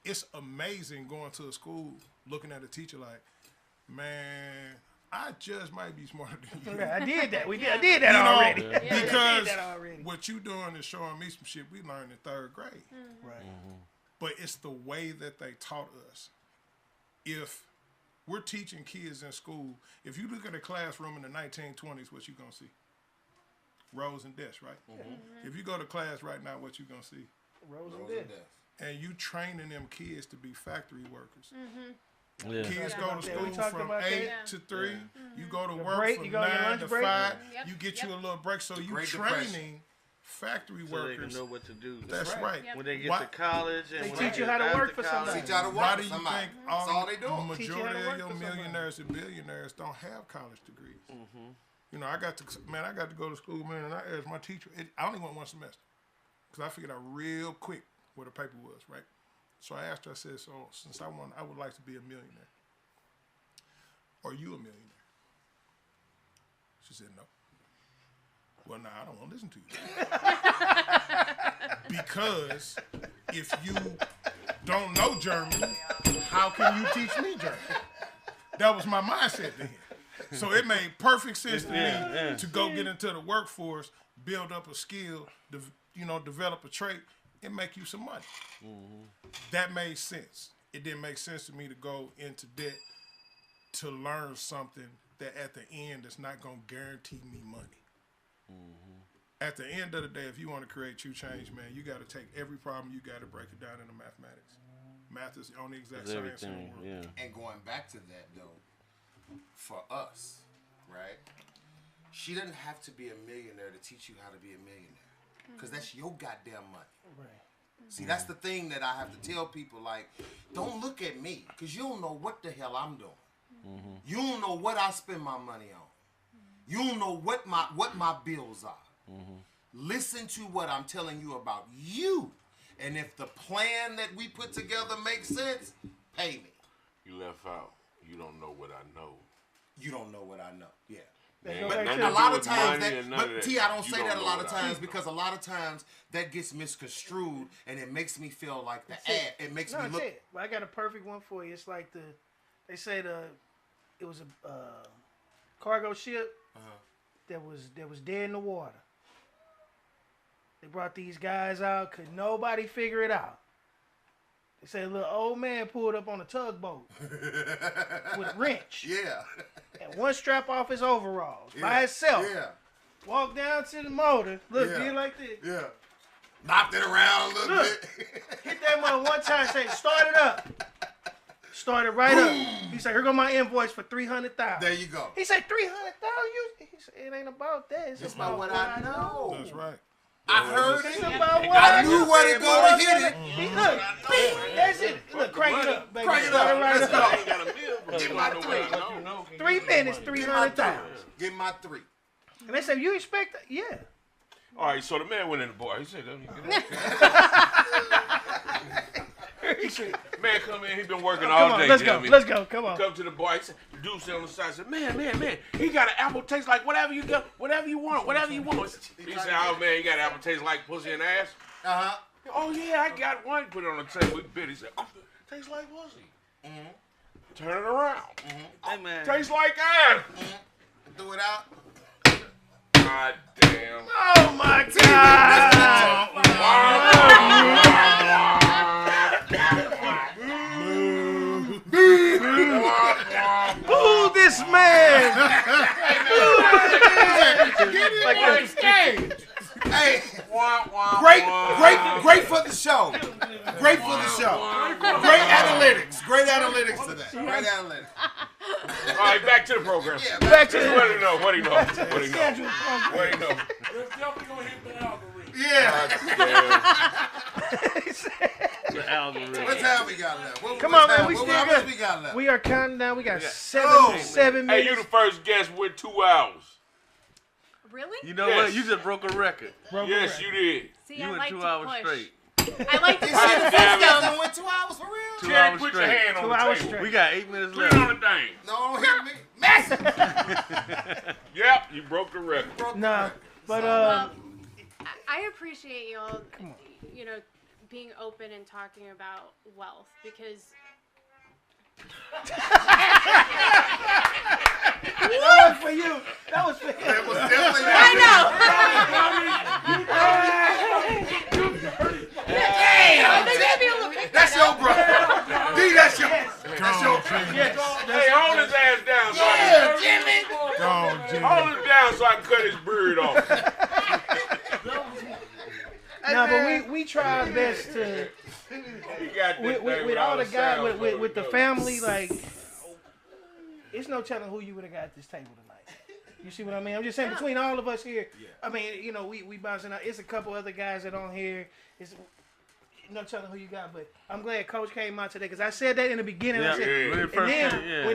it's amazing going to a school looking at a teacher like, man, I just might be smarter than you. I did that. I did that already. Because what you doing is showing me some shit we learned in 3rd grade. Right. But it's the way that they taught us. If we're teaching kids in school, if you look at a classroom in the 1920s, what you gonna see? Rows and desks, right? If you go to class right now, what you gonna see? Rows and desks. And you training them kids to be factory workers. Yeah. Kids go to school from about 8 that. to 3. You go to Your work break, from you go on your 9 lunch to break. 5. Yep. You get you a little break, so you Great training Depression. factory So they can workers. know what to do. That's right. Yep. When they get Why- to college and They when teach you get how to after work for college. somebody. Teach y'all to work Why for do you somebody. think That's all they do. Teach you how to majority work of your for somebody. millionaires and billionaires don't have college degrees? You know, I got to go to school, man, and I asked my teacher. I only went one semester because I figured out real quick what the paper was, right? So I asked her, I said, so since I would like to be a millionaire. Are you a millionaire? She said, no. Well, now I don't want to listen to you. Because if you don't know German, how can you teach me German? That was my mindset then. So it made perfect sense to me to go get into the workforce, build up a skill, develop a trait, and make you some money. That made sense. It didn't make sense to me to go into debt to learn something that at the end is not going to guarantee me money. At the end of the day, if you want to create true change, man, you got to take every problem, you got to break it down into mathematics. Math is the only exact science in the world. Yeah. And going back to that, though, for us, right? She doesn't have to be a millionaire to teach you how to be a millionaire. Because that's your goddamn money. Right. See, that's the thing that I have to tell people, like, don't look at me, because you don't know what the hell I'm doing. You don't know what I spend my money on. You don't know what my bills are. Listen to what I'm telling you about you. And if the plan that we put together makes sense, pay me. You left out. You don't know what I know. You don't know what I know. Yeah. Go But back none to A do lot of with times money and none of but that. T, I don't You say that a know lot of what I times know. because a lot of times that gets misconstrued and it makes me feel like the That's ad. it. It makes No, me that's look. it. Well, I got a perfect one for you. It's like they say it was a cargo ship that was dead in the water. They brought these guys out. Could nobody figure it out? They say a little old man pulled up on a tugboat with a wrench Yeah. and one strap off his overalls by himself. Yeah. Walked down to the motor. Look, Yeah. did like this. Yeah. Knocked it around a little Look. bit. Hit that one time. Say, start it up. Started right up. He said, "Here go my invoice for $300,000." There you go. He said, $300,000. He said, "It ain't about that. It's about what I know." That's right. I heard It's it. about what I I knew know. where to go to hit it. He look, that's it. Look, crank it up, baby. Crank it Start up. right Let's up. I ain't got a meal, but Get you my don't know three. what I know. 3 minutes, Get my 300,000. three. Get my 3. And they said, "You expect that?" Yeah. All right, so the man went in the bar. He said, he said, man, come in. He been working all Come on, day. let's you know go. what I mean? Let's go. Come on. Come to the bar. He said, the dude sitting on the side said, man, he got an apple taste like whatever you got, whatever you want. He said, oh man, you got an apple taste like pussy and ass. Uh-huh. Oh yeah, I got one. Put it on the table. We bit. He said, oh, tastes like pussy. Turn it around. Hey, man. Tastes like ass. Do it out. God damn. Oh my God. Who this man? Hey, Great for the show. Great for the show. Great analytics. Great analytics today. Great analytics. All right, back to the program. Yeah, Back to What do you know? What do you know? What do you know? schedule. What do you know? It's definitely gonna hit the algorithm. Yeah. The algorithm. What time we got left? Come on, man. We How still much good. we got left? We are counting down. We got Oh. 7 Hey, you minutes. the first guest with 2 hours. Really? You know Yes. what? You just broke a record. Yes, you did. See, You I went like 2 to hours push. straight. I like to You push see the the first guest system. that went 2 hours for real? 2 Jerry, hours put your straight. hand on 2 the hours table. straight. We got 8 minutes Put it left. on the thing. No, don't hit me. Massive. Yep, you broke the record. Nah, but Well, I appreciate y'all, you know, being open and talking about wealth because that was for you. That was for him. That was definitely I know. That's your brother. D, that's your. That's your. Hey, hold his ass down so I can hold him down so I can cut his beard off. No, but we try our best to He got this with thing all the without a guys sound, so with the it family. Like, it's no telling who you would have got at this table tonight. You see what I mean? I'm just saying between all of us here. I mean, you know, we bouncing out. It's a couple other guys that on here. It's no telling who you got, but I'm glad Coach came out today because I said that in the beginning. I said, When it and first then came, yeah.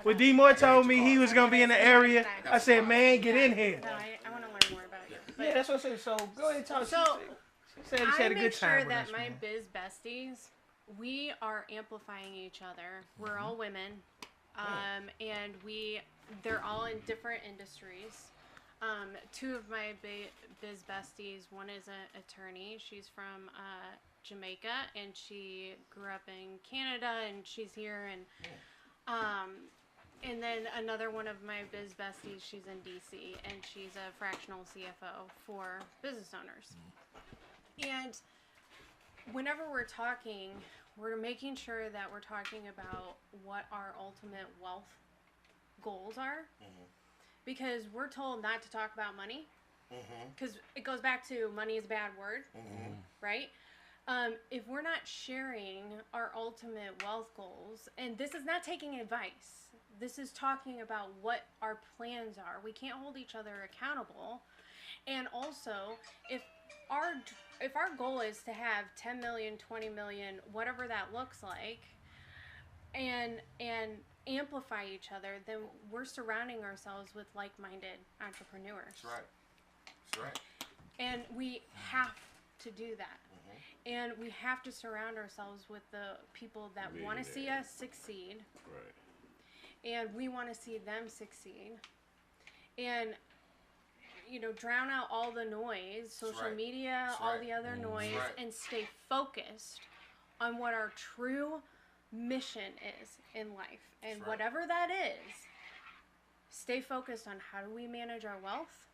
when D Moore told me he was gonna be in the area, I said, man, get in here. No, I want to learn more about you. Yeah, that's what I said. So go ahead and talk. So, she said she I had a make good time sure with that us, my man. biz besties, we are amplifying each other. We're all women, and they're all in different industries. 2 of my biz besties, one is an attorney. She's from Jamaica, and she grew up in Canada, and she's here. And then another one of my biz besties, she's in DC, and she's a fractional CFO for business owners. And whenever we're talking, we're making sure that we're talking about what our ultimate wealth goals are. Because we're told not to talk about money. Because it goes back to money is a bad word, right? If we're not sharing our ultimate wealth goals, and this is not taking advice, this is talking about what our plans are. We can't hold each other accountable. And also, if our goal is to have 10 million, 20 million, whatever that looks like, and amplify each other, then we're surrounding ourselves with like-minded entrepreneurs. That's right. That's right. And we have to do that. And we have to surround ourselves with the people that want to see us succeed. Right. And we want to see them succeed. And, you know, drown out all the noise, social media, all the other noise, and stay focused on what our true mission is in life. And whatever that is, stay focused on how do we manage our wealth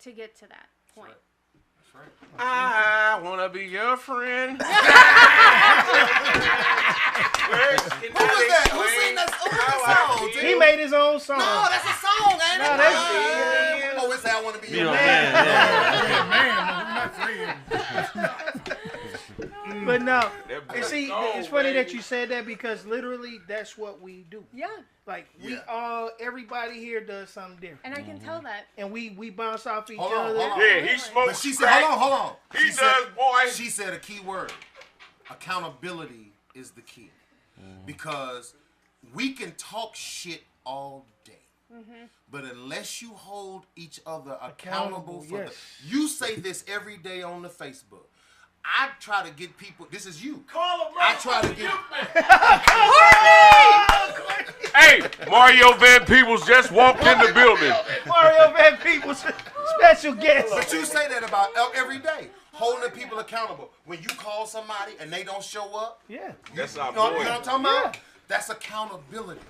to get to that point. That's right. I wanna be your friend. Who was that? Who sang that? Who wrote that song? He made his own song. No, that's a song, ain't it? No, that's Oh, it's I want to be your Yeah, man. man. But no, That boy and see, gone, it's funny baby. that you said that because literally that's what we do. Yeah. Like everybody here does something different, And I can tell that. and we bounce off each Hold on, other. hold on. Yeah, he smokes. But she said, crack. hold on. He She does, said, boy. She said a key word. Accountability is the key. Because we can talk shit all day. But unless you hold each other accountable for yes. you say this every day on the Facebook. I try to get people, this is you. Carla, I try to get Hey, Mario Van Peebles just walked in the building. Mario Van Peebles, special guest. But you say that about every day. Holding people accountable. When you call somebody and they don't show up, Yeah. That's our you know boy. what I'm talking about? That's accountability.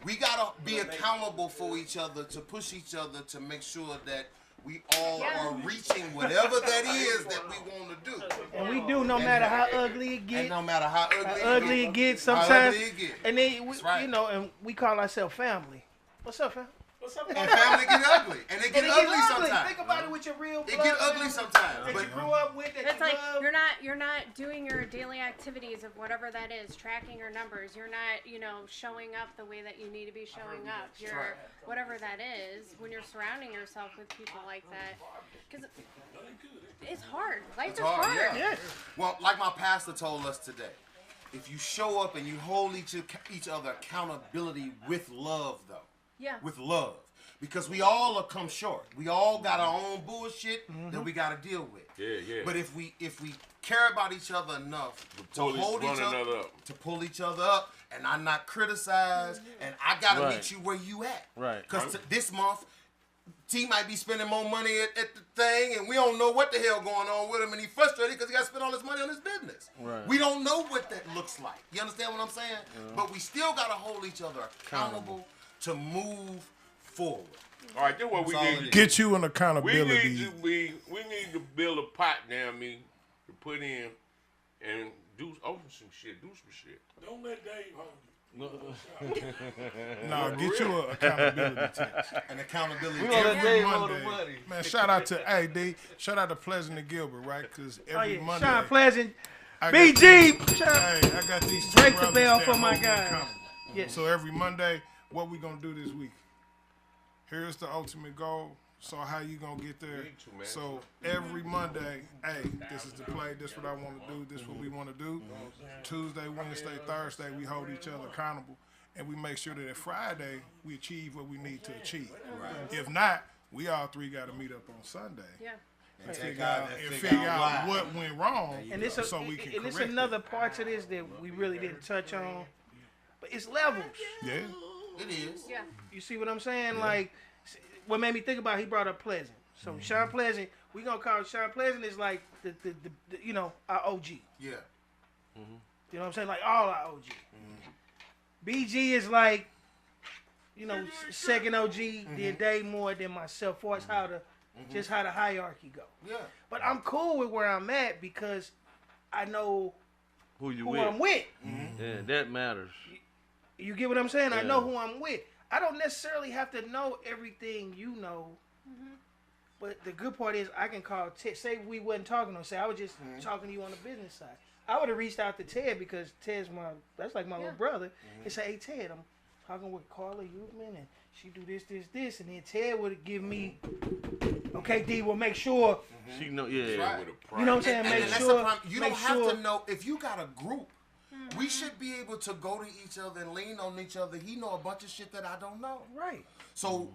We gotta be accountable for each other, to push each other, to make sure that we all are reaching whatever that is that we want to do. And we do, no matter how ugly it And gets. no matter how ugly It gets how sometimes. ugly it get. And then, That's right. you know, and we call ourselves family. What's up, fam? And family get ugly. And it get ugly sometimes. Think about it with your real blood. It get ugly sometimes. That But you grew up with, that It's you like love. you're not doing your daily activities of whatever that is, tracking your numbers. You're not, showing up the way that you need to be showing up. You're whatever that is when you're surrounding yourself with people like that. Because it's hard. Life is hard. Yeah. Well, like my pastor told us today, if you show up and you hold each other accountability with love, though. Yeah. With love. Because we all have come short. We all got our own bullshit that we got to deal with. Yeah. But if we care about each other enough to hold each other up, to pull each other up, and I not criticize, and I got to meet you where you at. Right. Because this month, T might be spending more money at the thing, and we don't know what the hell going on with him, and he's frustrated because he got to spend all his money on his business. Right. We don't know what that looks like. You understand what I'm saying? Yeah. But we still got to hold each other accountable to move forward. All right, that's what we need to Get you an We accountability. need to build a pot now, to put in and do some shit. Don't let Dave hold you. No, get you an accountability team. An accountability We gonna let Every Dave hold the Monday. money. Man, shout out to D. Shout out to Pleasant and Gilbert, right? Because every Monday. Sean Pleasant, I got BG. these- Hey, I got these two Break the brothers bell that for my hold me guys. accountable. Yes. So every Monday, what we gonna do this week? Here's the ultimate goal. So how you gonna get there? So every Monday, hey, this is the play. This what I want to do. This what we want to do. Tuesday, Wednesday, Thursday, we hold each other accountable, and we make sure that at Friday we achieve what we need to achieve. If not, we all three got to meet up on Sunday. Yeah. And figure out what went wrong, And it's so we can it's correct another part to this that we really didn't touch on, but it's levels. it. Yeah. It is. Yeah. You see what I'm saying? Like, what made me think about, he brought up Pleasant. So Sean Pleasant, we gonna call Sean Pleasant is like the our OG. Yeah. You know what I'm saying? Like all our OG. BG is like, second OG, then Dave more than myself. For how the hierarchy go. Yeah. But I'm cool with where I'm at because I know Who you who with? I'm with. Yeah, that matters. You get what I'm saying? I Yeah. know who I'm with. I don't necessarily have to know everything you know. But the good part is I can call Ted. Say we wasn't talking on. Say I was just talking to you on the business side. I would have reached out to Ted because Ted's that's like my little brother. And say, hey Ted, I'm talking with Carla Youthman and she do this, and then Ted would give me, okay, D, we'll make sure. She know, yeah. Right. You know what I'm saying? And Make that's sure. the problem. You make don't have sure. to know if you got a group. We should be able to go to each other and lean on each other. He know a bunch of shit that I don't know. Right. So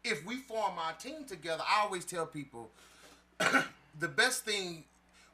if we form our team together, I always tell people the best thing,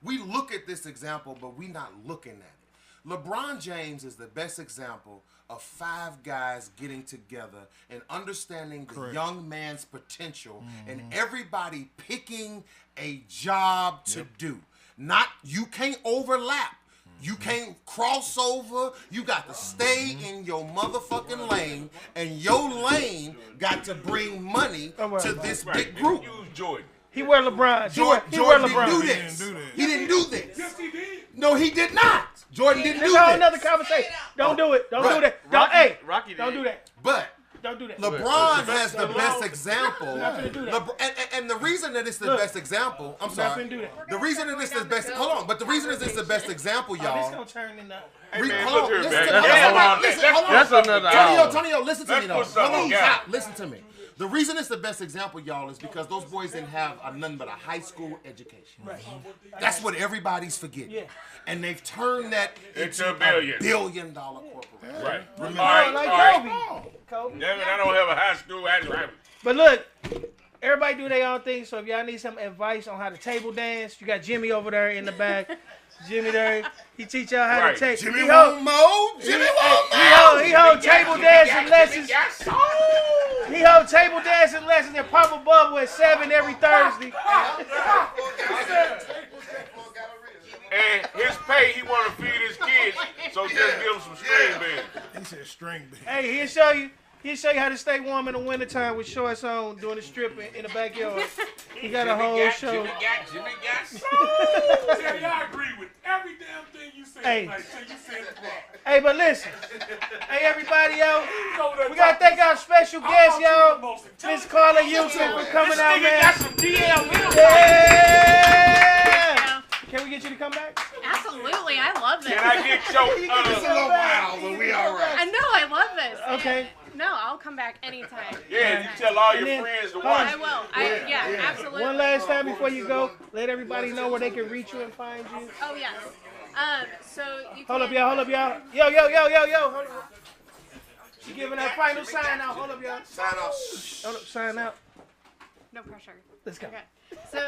we look at this example, but we not looking at it. LeBron James is the best example of 5 guys getting together and understanding the young man's potential and everybody picking a job to do. Not, you can't overlap. You can't cross over. You got to stay in your motherfucking lane, and your lane got to bring money to this big group. Use Jordan. He wear LeBron. Jordan didn't do this. He didn't do this. Yes, he did. No, he did not. Jordan didn't do That's a whole this. another conversation. Don't do it. Don't do Right. that. Don't, hey, Rocky don't did. do that. But Don't do that. LeBron has the best example. Nothing to do that. And the reason that it's the Look, best example, I'm Nothing sorry. to do that. The reason that it's the best, hold on, but the reason that it's the best example, This y'all. gonna turn into. man, Hold on, look here, listen man. to me. That's Hold on, a- listen, hold on. That's another hour. Tonyo, listen to me though. Let's put something Hold on, together. stop. Listen to me. The reason it's the best example, y'all, is because those boys didn't have nothing but a high school education. Right. That's what everybody's forgetting. Yeah. And they've turned that Into a $1 billion. billion corporation. Right. Remember, All right, Like all right. Kobe. Damn it, I don't have a high school graduate. But look, everybody do their own thing. So if y'all need some advice on how to table dance, you got Jimmy over there in the back. Jimmy there, he teach y'all how Right. to take. Jimmy He hold- won't mow. Jimmy won't mow. He hold table dancing lessons. He hold table dancing lessons at Papa Bubba at 7 every Thursday. And his pay, he want to feed his kids, so just give him some string beans. He said string bean. Hey, he'll show you how to stay warm in the wintertime with shorts on, doing a strip in the backyard. He got a whole show. Jimmy got See, I agree with every damn thing you said. Hey. Like, till you said the bar. Hey, but listen. Hey, everybody, yo. We got to thank our special guest, yo. Miss Carla Houston for coming out, man. Got some DL. Yeah. Can we get you to come back? Absolutely, I love this. Can I get your It's a little wild, but we all right. I know, I love this. Okay. No, I'll come back anytime. Yeah, you tell all your And then- friends to hold on. watch. I will. Yeah, absolutely. One last time before you go, let everybody know where they can reach you and find you. Oh yes. So you Hold up, can- y'all. Hold up, y'all. Yo. Hold up. She giving that final sign out. Hold up, y'all. Sign off. Hold up, sign out. No pressure. Let's go. Okay. So,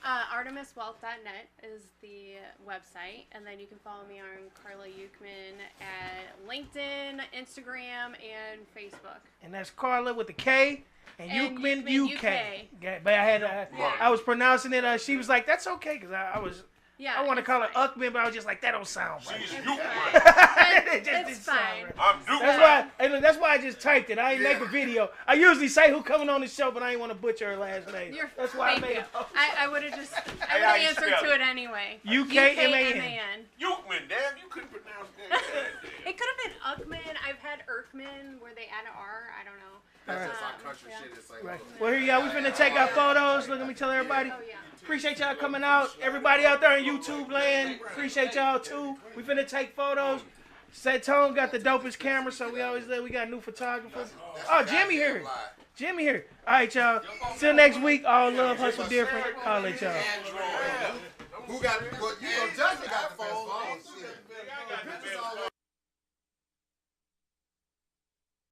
ArtemisWealth.net is the website, and then you can follow me on Carla Ukman at LinkedIn, Instagram, and Facebook. And that's Carla with the K and Ukman UK. UK. Yeah, but I had I was pronouncing it. She was like, "That's okay," because I was. Yeah, I want to it's call her fine. Ukman, but I was just like, that don't sound right. She's It's you. fine. It just It's didn't sound fine. right. I'm Duke. That's why. Hey, look, that's why I just typed it. I didn't make a video. I usually say who coming on the show, but I ain't want to butcher her last name. That's why I Thank made you. it. I would have just, I would how have you answered spell to it? it anyway. UKMAN. Ukman, damn, you couldn't pronounce that. It could have been Ukman. I've had Erkman where they add an R. I don't know. That's just our country shit. It's like, Right. Well, here y'all. We finna take our photos. Look at me, tell everybody. Oh yeah. Appreciate y'all coming out. Everybody out there in YouTube land, appreciate y'all too. We finna take photos. Tone got the dopest camera, so we got new photographers. Oh, Jimmy here. Jimmy here. All right, y'all. Till next week. All love, hustle different. I'll let y'all. who got, well, you know, Justin got the best phone. Shit.